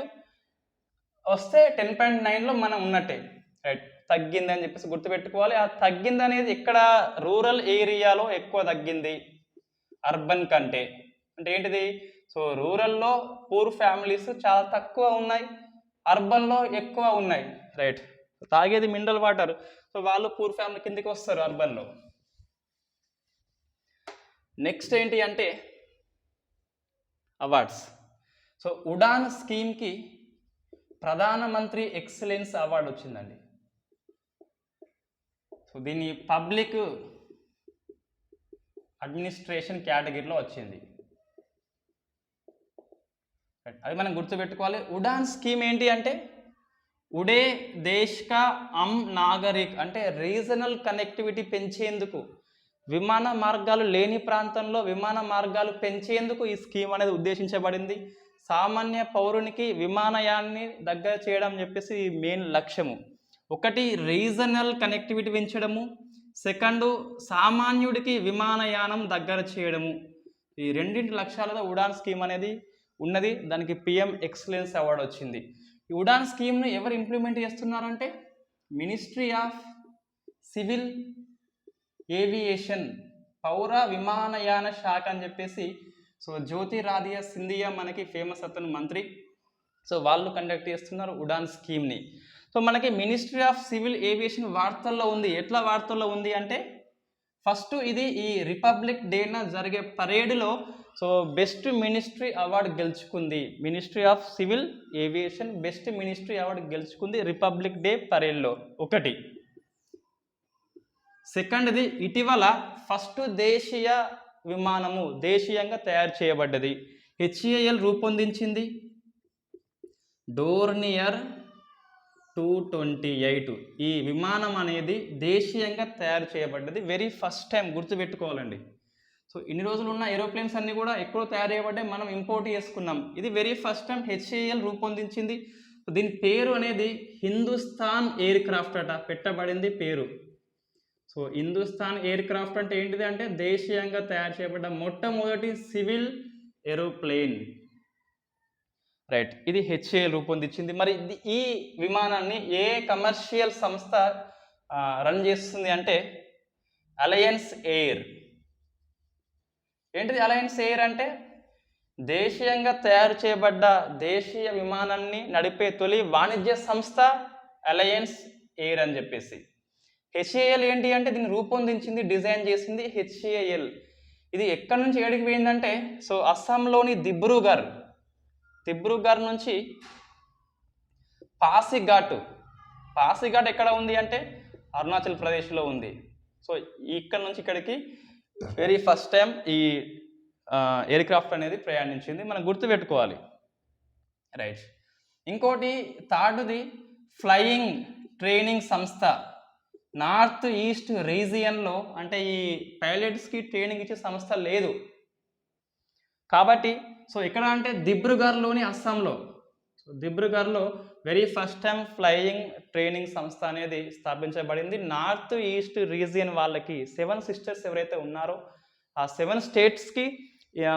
వస్తే 10.9లో మనం ఉన్నట్టే. రైట్. తగ్గింది అని చెప్పేసి గుర్తుపెట్టుకోవాలి. ఆ తగ్గింది అనేది ఇక్కడ రూరల్ ఏరియాలో ఎక్కువ తగ్గింది అర్బన్ కంటే. అంటే ఏంటిది? సో రూరల్లో పూర్ ఫ్యామిలీస్ చాలా తక్కువ ఉన్నాయి, అర్బన్లో ఎక్కువ ఉన్నాయి. రైట్. తాగేది మినరల్ వాటర్, సో వాళ్ళు పూర్ ఫ్యామిలీ కిందకి వస్తారు అర్బన్లో. నెక్స్ట్ ఏంటి అంటే అవార్డ్స్. సో ఉడాన్ స్కీమ్కి ప్రధానమంత్రి ఎక్సలెన్స్ అవార్డు వచ్చిందండి. సో దీని పబ్లిక్ అడ్మినిస్ట్రేషన్ కేటగిరీలో వచ్చింది. అది మనం గుర్తుపెట్టుకోవాలి. ఉడాన్ స్కీమ్ ఏంటి అంటే ఉడే దేశ్ కా అమ్ నాగరిక్, అంటే రీజనల్ కనెక్టివిటీ పెంచేందుకు, విమాన మార్గాలు లేని ప్రాంతంలో విమాన మార్గాలు పెంచేందుకు ఈ స్కీమ్ అనేది ఉద్దేశించబడింది. సామాన్య పౌరునికి విమానయాన్ని దగ్గర చేయడం చెప్పేసి మెయిన్ లక్ష్యము. ఒకటి రీజనల్ కనెక్టివిటీ పెంచడము, సెకండ్ సామాన్యుడికి విమానయానం దగ్గర చేయడము. ఈ రెండింటి లక్ష్యాలతో ఉడాన్ స్కీమ్ అనేది ఉన్నది. దానికి పిఎం ఎక్సలెన్స్ అవార్డు వచ్చింది. ఈ ఉడాన్ స్కీమ్ను ఎవరు ఇంప్లిమెంట్ చేస్తున్నారంటే మినిస్ట్రీ ఆఫ్ సివిల్ ఏవియేషన్, పౌర విమానయాన శాఖ అని చెప్పేసి. సో జ్యోతిరాదిత్య సింధియా మనకి ఫేమస్ అతను మంత్రి. సో వాళ్ళు కండక్ట్ చేస్తున్నారు ఉడాన్ స్కీమ్ని. సో మనకి మినిస్ట్రీ ఆఫ్ సివిల్ ఏవియేషన్ వార్తల్లో ఉంది. ఎట్లా వార్తల్లో ఉంది అంటే ఫస్ట్ ఇది ఈ రిపబ్లిక్ డేన జరిగే పరేడ్లో సో బెస్ట్ మినిస్ట్రీ అవార్డు గెలుచుకుంది. Ministry of civil aviation best ministry award గెలుచుకుంది రిపబ్లిక్ డే పరేడ్లో. ఒకటి. సెకండ్ది ఇటీవల ఫస్ట్ దేశీయ విమానము దేశీయంగా తయారు చేయబడ్డది. హెచ్ఏఎల్ రూపొందించింది డోర్నియర్ 228. ఈ విమానం అనేది దేశీయంగా తయారు చేయబడ్డది. వెరీ ఫస్ట్ టైం గుర్తుపెట్టుకోవాలండి. సో ఇన్ని రోజులు ఉన్న ఏరోప్లేన్స్ అన్నీ కూడా ఎక్కడో తయారు చేయబడ్డాయి, మనం ఇంపోర్ట్ చేసుకున్నాం. ఇది వెరీ ఫస్ట్ టైం హెచ్ఏఎల్ రూపొందించింది. దీని పేరు అనేది హిందుస్థాన్ ఎయిర్ క్రాఫ్ట్ అట పెట్టబడింది పేరు. సో హిందుస్థాన్ ఎయిర్ క్రాఫ్ట్ అంటే ఏంటిది అంటే దేశీయంగా తయారు చేయబడ్డ మొట్టమొదటి సివిల్ ఏరోప్లేన్. రైట్. ఇది హెచ్ఏఎల్ రూపొందించింది. మరి ఈ విమానాన్ని ఏ కమర్షియల్ సంస్థ రన్ చేస్తుంది అంటే అలయన్స్ ఎయిర్. ఏంటిది అలయన్స్ ఎయిర్ అంటే దేశీయంగా తయారు చేయబడ్డ దేశీయ విమానాన్ని నడిపే తొలి వాణిజ్య సంస్థ అలయన్స్ ఎయిర్ అని చెప్పేసి. హెచ్ఏఎల్ ఏంటి అంటే దీన్ని రూపొందించింది, డిజైన్ చేసింది హెచ్ఏఎల్. ఇది ఎక్కడి నుంచి ఏడికి పోయిందంటే సో అస్సాంలోని దిబ్రూగఢ్ నుంచి పాసిఘాట్ ఎక్కడ ఉంది అంటే అరుణాచల్ ప్రదేశ్లో ఉంది. సో ఇక్కడ నుంచి ఇక్కడికి వెరీ ఫస్ట్ టైం ఈ ఎయిర్ క్రాఫ్ట్ అనేది ప్రయాణించింది, మనం గుర్తుపెట్టుకోవాలి. రైట్. ఇంకోటి థర్డ్ది ఫ్లయింగ్ ట్రైనింగ్ సంస్థ నార్త్ ఈస్ట్ రీజియన్లో, అంటే ఈ పైలట్స్కి ట్రైనింగ్ ఇచ్చే సంస్థ లేదు కాబట్టి సో ఎక్కడ అంటే దిబ్రూగఢ్లోని అస్సాంలో. సో దిబ్రూగఢ్లో very first time flying training సంస్థ అనేది స్థాపించబడింది. నార్త్ ఈస్ట్ రీజియన్ వాళ్ళకి 7 సిస్టర్స్ ఎవరైతే ఉన్నారో ఆ 7 స్టేట్స్కి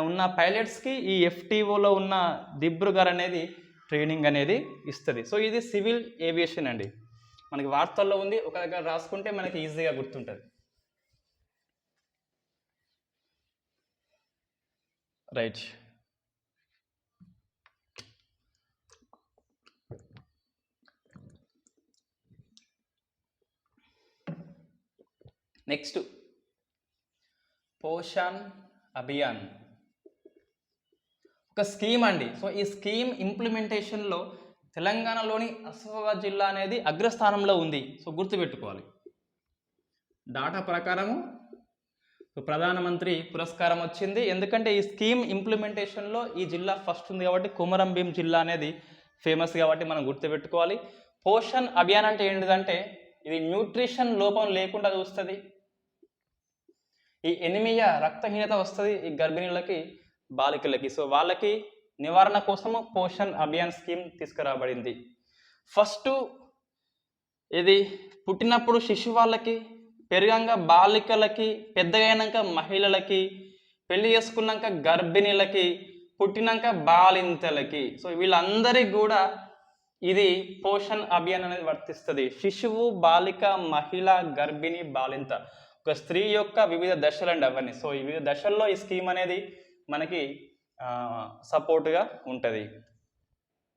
ఉన్న పైలట్స్కి ఈ ఎఫ్టీఓలో ఉన్న దిబ్రూగఢ్ అనేది ట్రైనింగ్ అనేది ఇస్తుంది. సో ఇది సివిల్ ఏవియేషన్ అండి. మనకి వార్తల్లో ఉంది, ఒక దగ్గర రాసుకుంటే మనకి ఈజీగా గుర్తుంటుంది. రైట్. నెక్స్ట్ పోషణ్ అభియాన్ ఒక స్కీమ్ అండి. సో ఈ స్కీమ్ ఇంప్లిమెంటేషన్లో తెలంగాణలోని ఆసిఫాబాద్ జిల్లా అనేది అగ్రస్థానంలో ఉంది. సో గుర్తుపెట్టుకోవాలి. డాటా ప్రకారము ప్రధానమంత్రి పురస్కారం వచ్చింది. ఎందుకంటే ఈ స్కీమ్ ఇంప్లిమెంటేషన్లో ఈ జిల్లా ఫస్ట్ ఉంది కాబట్టి కొమరం భీం జిల్లా అనేది ఫేమస్ కాబట్టి మనం గుర్తుపెట్టుకోవాలి. పోషణ్ అభియాన్ అంటే ఏంటిదంటే ఇది న్యూట్రిషన్ లోపం లేకుండా చూస్తుంది. ఈ ఎనిమియా రక్తహీనత వస్తుంది ఈ గర్భిణీలకి, బాలికలకి. సో వాళ్ళకి నివారణ కోసము పోషణ్ అభియాన్ స్కీమ్ తీసుకురాబడింది. ఫస్ట్ ఇది పుట్టినప్పుడు శిశు వాళ్ళకి, పెరగంగా బాలికలకి, పెద్దగైనాక మహిళలకి, పెళ్లి చేసుకున్నాక గర్భిణీలకి, పుట్టినాక బాలింతలకి. సో వీళ్ళందరికీ కూడా ఇది పోషణ్ అభియాన్ అనేది వర్తిస్తుంది. శిశువు, బాలిక, మహిళ, గర్భిణి, బాలింత, ఒక స్త్రీ యొక్క వివిధ దశలు అండి అవన్నీ. సో ఈ వివిధ దశల్లో ఈ స్కీమ్ అనేది మనకి సపోర్ట్గా ఉంటుంది.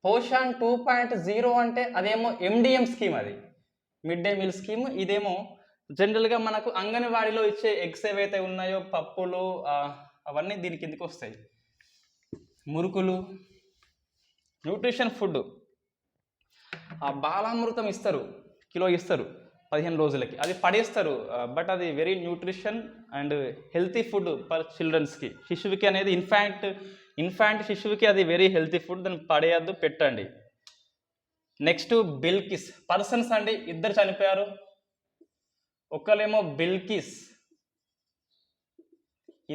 పోషణ్ 2.0 అంటే అదేమో MDM స్కీమ్, అది మిడ్ డే మీల్ స్కీమ్. ఇదేమో జనరల్గా మనకు అంగన్వాడీలో ఇచ్చే ఎగ్స్ ఏవైతే ఉన్నాయో, పప్పులు అవన్నీ దీని కిందకి వస్తాయి. మురుకులు, న్యూట్రిషన్ ఫుడ్, బాలామృతం ఇస్తారు, కిలో ఇస్తారు 15 రోజులకి, అది పడేస్తారు. బట్ అది very nutrition and healthy food for చిల్డ్రన్స్కి. శిశువుకి అనేది ఇన్ఫాంట్ శిశువుకి అది వెరీ హెల్తీ ఫుడ్, దాన్ని పడేయద్దు, పెట్టండి. నెక్స్ట్ బిల్కిస్ పర్సన్స్ అండి, ఇద్దరు చనిపోయారు. ఒకళ్ళేమో బిల్కిస్,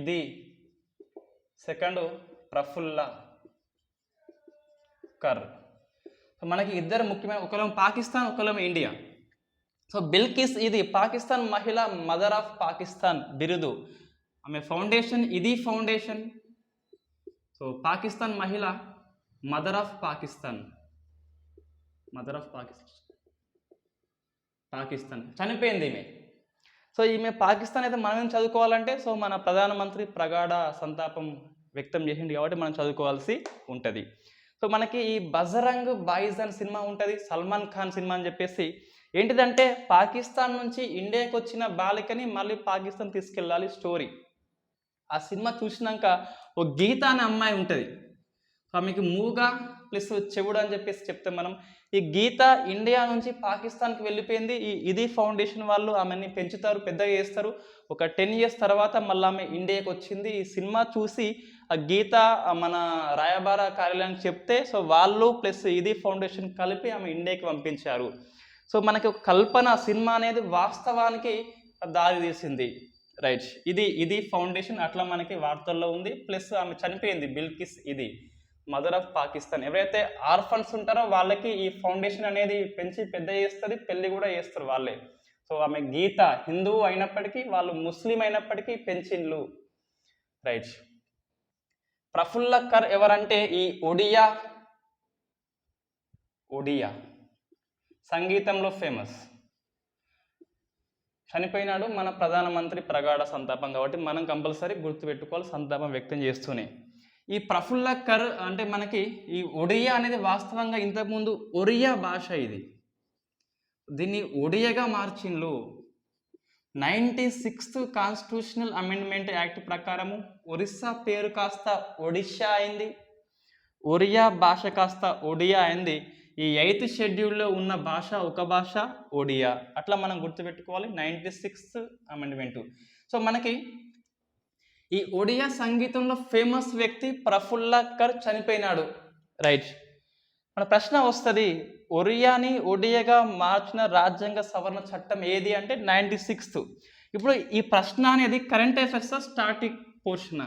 ఇది సెకండ్ ప్రఫుల్లా కర్. మనకి ఇద్దరు ముఖ్యమైన, ఒకళ్ళేమో పాకిస్తాన్, ఒకళ్ళేమో ఇండియా. సో బిల్కిస్ ఇది పాకిస్తాన్ మహిళ, మదర్ ఆఫ్ పాకిస్తాన్ బిరుదు. ఆమె ఫౌండేషన్, ఇది ఫౌండేషన్. సో పాకిస్తాన్ మహిళ, మదర్ ఆఫ్ పాకిస్తాన్ చనిపోయింది ఈమె. సో ఈమె పాకిస్తాన్ అయితే మనం ఏం చదువుకోవాలంటే, సో మన ప్రధానమంత్రి ప్రగాఢ సంతాపం వ్యక్తం చేసింది కాబట్టి మనం చదువుకోవాల్సి ఉంటుంది. సో మనకి ఈ బజరంగ్ భాయిజాన్ సినిమా ఉంటుంది, సల్మాన్ ఖాన్ సినిమా అని చెప్పేసి. ఏంటిదంటే పాకిస్తాన్ నుంచి ఇండియాకి వచ్చిన బాలికని మళ్ళీ పాకిస్తాన్ తీసుకెళ్ళాలి స్టోరీ. ఆ సినిమా చూసినాక ఓ గీత అనే అమ్మాయి ఉంటుంది. ఆమెకి మూగా ప్లస్ చెవుడు అని చెప్పేసి చెప్తే మనం, ఈ గీత ఇండియా నుంచి పాకిస్తాన్కి వెళ్ళిపోయింది. ఇది ఫౌండేషన్ వాళ్ళు ఆమెని పెంచుతారు, పెద్దగా చేస్తారు. ఒక 10 years తర్వాత మళ్ళీ ఆమె ఇండియాకి వచ్చింది. ఈ సినిమా చూసి ఆ గీత మన రాయబార కార్యాలయానికి చెప్తే, సో వాళ్ళు ప్లస్ ఇది ఫౌండేషన్ కలిపి ఆమె ఇండియాకి పంపించారు. సో మనకి ఒక కల్పన సినిమా అనేది వాస్తవానికి దారి తీసింది, రైట్. ఇది ఫౌండేషన్ అట్లా మనకి వార్తల్లో ఉంది. ప్లస్ ఆమె చనిపోయింది బిల్కిస్, ఇది మదర్ ఆఫ్ పాకిస్తాన్. ఎవరైతే ఆర్ఫన్స్ ఉంటారో వాళ్ళకి ఈ ఫౌండేషన్ అనేది పెంచి పెద్ద చేస్తుంది, పెళ్లి కూడా చేస్తారు వాళ్ళే. సో ఆమె గీత హిందువు అయినప్పటికీ, వాళ్ళు ముస్లిం అయినప్పటికీ పెంచిన్లు, రైట్. ప్రఫుల్ల కర్ ఎవరంటే ఈ ఒడియా సంగీతంలో ఫేమస్, చనిపోయినాడు. మన ప్రధానమంత్రి ప్రగాఢ సంతాపం కాబట్టి మనం కంపల్సరీ గుర్తుపెట్టుకోవాలి, సంతాపం వ్యక్తం చేస్తూనే. ఈ ప్రఫుల్ల కర్ అంటే మనకి ఈ ఒడియా అనేది వాస్తవంగా ఇంతకుముందు ఒరియా భాష, ఇది దీన్ని ఒడియాగా మార్చిండ్లు. 96th కాన్స్టిట్యూషనల్ అమెండ్మెంట్ యాక్ట్ ప్రకారము ఒరిస్సా పేరు కాస్త ఒడిషా అయింది, ఒరియా భాష కాస్త ఒడియా అయింది. ఈ 8th షెడ్యూల్లో ఉన్న భాష ఒక భాష ఒడియా, అట్లా మనం గుర్తుపెట్టుకోవాలి. 96th amendment. సో మనకి ఈ ఒడియా సంగీతంలో ఫేమస్ వ్యక్తి ప్రఫుల్ల కర్ చనిపోయినాడు, రైట్. మన ప్రశ్న వస్తుంది, ఒరియాని ఒడియాగా మార్చిన రాజ్యాంగ సవరణ చట్టం ఏది అంటే 96th. ఇప్పుడు ఈ ప్రశ్న అనేది current affairs static portion,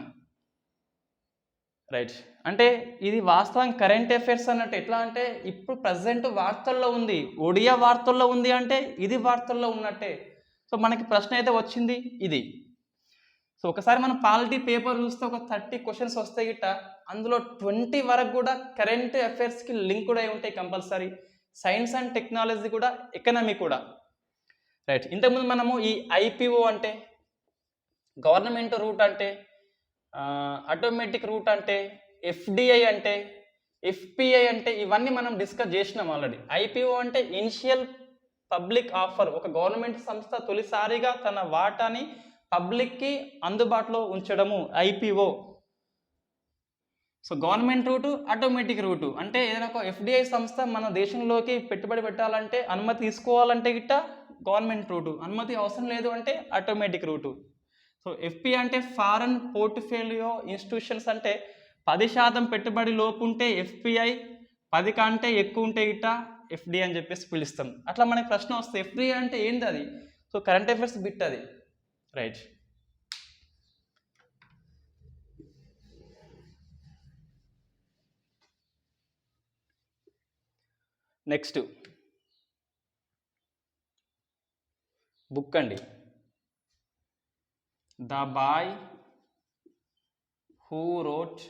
right. అంటే ఇది వాస్తవం కరెంట్ అఫైర్స్ అన్నట్టు. ఎట్లా అంటే ఇప్పుడు ప్రజెంట్ వార్తల్లో ఉంది, ఒడియా వార్తల్లో ఉంది అంటే ఇది వార్తల్లో ఉన్నట్టే. సో మనకి ప్రశ్న అయితే వచ్చింది ఇది. సో ఒకసారి మనం పాలిటీ పేపర్ చూస్తే ఒక 30 questions వస్తాయి గిట్ట, అందులో 20 వరకు కూడా కరెంట్ అఫైర్స్కి లింక్ కూడా ఉంటాయి కంపల్సరీ. సైన్స్ అండ్ టెక్నాలజీ కూడా, ఎకనామీ కూడా, రైట్. ఇంతకుముందు మనము ఈ IPO అంటే గవర్నమెంట్ రూట్ అంటే, ఆటోమేటిక్ రూట్ అంటే, FDI అంటే, FPI అంటే, ఇవన్నీ మనం డిస్కస్ చేసినాం ఆల్రెడీ. IPO అంటే ఇనిషియల్ పబ్లిక్ ఆఫర్, ఒక గవర్నమెంట్ సంస్థ తొలిసారిగా తన వాటాని పబ్లిక్కి అందుబాటులో ఉంచడము IPO. So government route, automatic route. అంటే ఏదైనా ఒక ఎఫ్డిఐ సంస్థ మన దేశంలోకి పెట్టుబడి పెట్టాలంటే, అనుమతి తీసుకోవాలంటే గిట్ట గవర్నమెంట్ రూటు, అనుమతి అవసరం లేదు అంటే ఆటోమేటిక్ రూటు. సో ఎఫ్పి అంటే ఫారెన్ పోర్ట్ఫోలియో ఇన్స్టిట్యూషన్స్, అంటే 10% పెట్టుబడి లోపు ఉంటే ఎఫ్పిఐ, 10 కంటే ఎక్కువ ఉంటే గిట్ట ఎఫ్డి అని చెప్పేసి పిలుస్తాం. అట్లా మనకి ప్రశ్న వస్తే ఎఫ్డిఐ అంటే ఏంది అది? సో కరెంట్ అఫైర్స్ బిట్ అది, రైట్. నెక్స్ట్ బుక్ అండి, the boy who wrote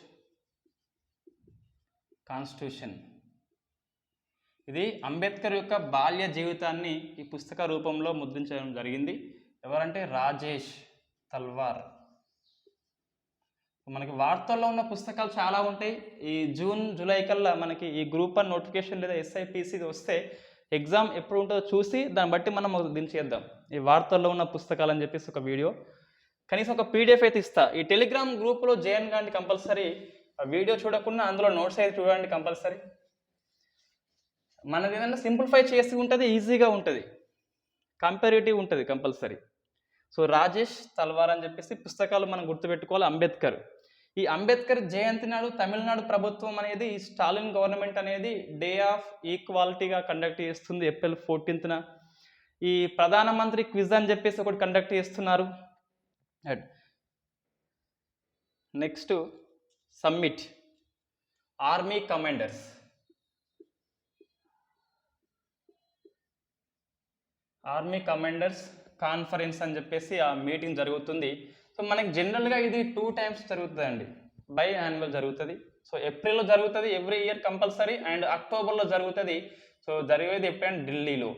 constitution. ఇది అంబేద్కర్ యొక్క బాల్య జీవితాన్ని ఈ పుస్తక రూపంలో ముద్రించడం జరిగింది. ఎవరంటే రాజేష్ తల్వార్. మనకి వార్తల్లో ఉన్న పుస్తకాలు చాలా ఉంటాయి. ఈ జూన్ జూలై కల్లా మనకి ఈ గ్రూప్ 1 నోటిఫికేషన్ లేదా ఎస్ఐపిసి వస్తే ఎగ్జామ్ ఎప్పుడు ఉంటుందో చూసి దాన్ని బట్టి మనం దీన్ని చేద్దాం. ఈ వార్తల్లో ఉన్న పుస్తకాలు అని చెప్పేసి ఒక వీడియో, కనీసం ఒక పీడిఎఫ్ అయితే ఇస్తా. ఈ టెలిగ్రామ్ గ్రూప్లో జాయిన్ కాండి కంపల్సరీ. వీడియో చూడకుండా అందులో నోట్స్ అయితే చూడండి కంపల్సరీ. మనది ఏదైనా సింప్లిఫై చేసి ఉంటుంది, ఈజీగా ఉంటుంది, కంపారిటివ్ ఉంటుంది కంపల్సరీ. సో రాజేష్ తల్వార్ అని చెప్పేసి పుస్తకాలు మనం గుర్తుపెట్టుకోవాలి. అంబేద్కర్, ఈ అంబేద్కర్ జయంతి నాడు తమిళనాడు ప్రభుత్వం అనేది ఈ స్టాలిన్ గవర్నమెంట్ అనేది డే ఆఫ్ ఈక్వాలిటీగా కండక్ట్ చేస్తుంది. ఏప్రిల్ 14న ఈ ప్రధానమంత్రి క్విజ్ అని చెప్పేసి ఒకటి కండక్ట్ చేస్తున్నారు. Next summit, army commanders, army commanders conference అని చెప్పేసి ఆ మీటింగ్ జరుగుతుంది. సో మనకి జనరల్గా ఇది 2 times జరుగుతుందండి, బై యాన్యువల్ జరుగుతుంది. సో ఏప్రిల్లో జరుగుతుంది ఎవ్రీ ఇయర్ కంపల్సరీ, అండ్ అక్టోబర్లో జరుగుతుంది. సో జరిగేది ఎప్పుడైనా ఢిల్లీలో.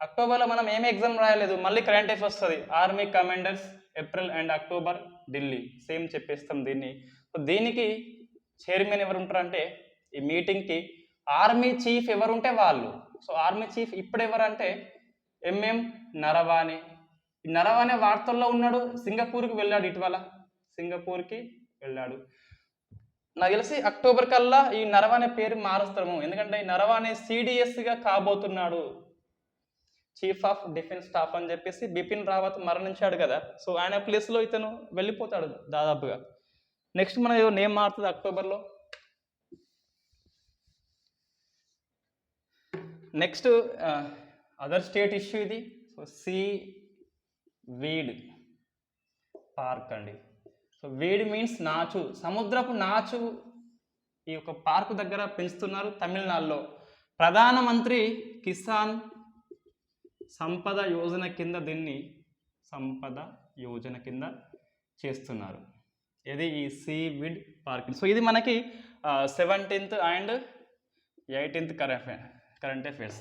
అక్టోబర్లో మనం ఏమి ఎగ్జామ్ రాయలేదు, మళ్ళీ కరెంట్ అఫైర్స్ వస్తుంది. Army commanders April and October Delhi, same చెప్పేస్తాం దీన్ని. సో దీనికి చైర్మన్ ఎవరు ఉంటారంటే, ఈ మీటింగ్కి ఆర్మీ చీఫ్ ఎవరు ఉంటే వాళ్ళు. సో ఆర్మీ చీఫ్ ఇప్పుడు ఎవరంటే ఎంఎం నరవానే. ఈ నరవానే వార్తల్లో ఉన్నాడు, సింగపూర్కి వెళ్ళాడు, ఇటీవల సింగపూర్కి వెళ్ళాడు. నాకు తెలిసి అక్టోబర్ కల్లా ఈ నరవానే పేరు మారుస్తాము, ఎందుకంటే ఈ నరవానే సిడిఎస్గా కాబోతున్నాడు, చీఫ్ ఆఫ్ డిఫెన్స్ స్టాఫ్ అని చెప్పేసి. బిపిన్ రావత్ మరణించాడు కదా, సో ఆయన ప్లేస్లో ఇతను వెళ్ళిపోతాడు దాదాపుగా. నెక్స్ట్ మన నేమ్ మారుతుంది అక్టోబర్లో. నెక్స్ట్ అదర్ స్టేట్ ఇష్యూ ఇది. సో సీ వీడ్ పార్క్ అండి. సో వీడ్ మీన్స్ నాచు, సముద్రపు నాచు ఈ యొక్క పార్కు దగ్గర పెంచుతున్నారు తమిళనాడులో. ప్రధానమంత్రి కిసాన్ సంపద యోజన కింద దీన్ని సంపద యోజన కింద చేస్తున్నారు. ఇది ఈ సీ వీడ్ పార్క్. సో ఇది మనకి 17th and 18th current affairs.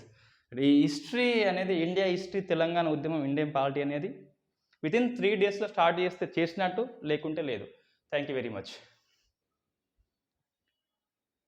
ఈ హిస్టరీ అనేది ఇండియా హిస్టరీ, తెలంగాణ ఉద్యమం, ఇండియన్ పార్టీ అనేది వితిన్ 3 daysలో స్టార్ట్ చేస్తే చేసినట్టు, లేకుంటే లేదు. Thank you very much.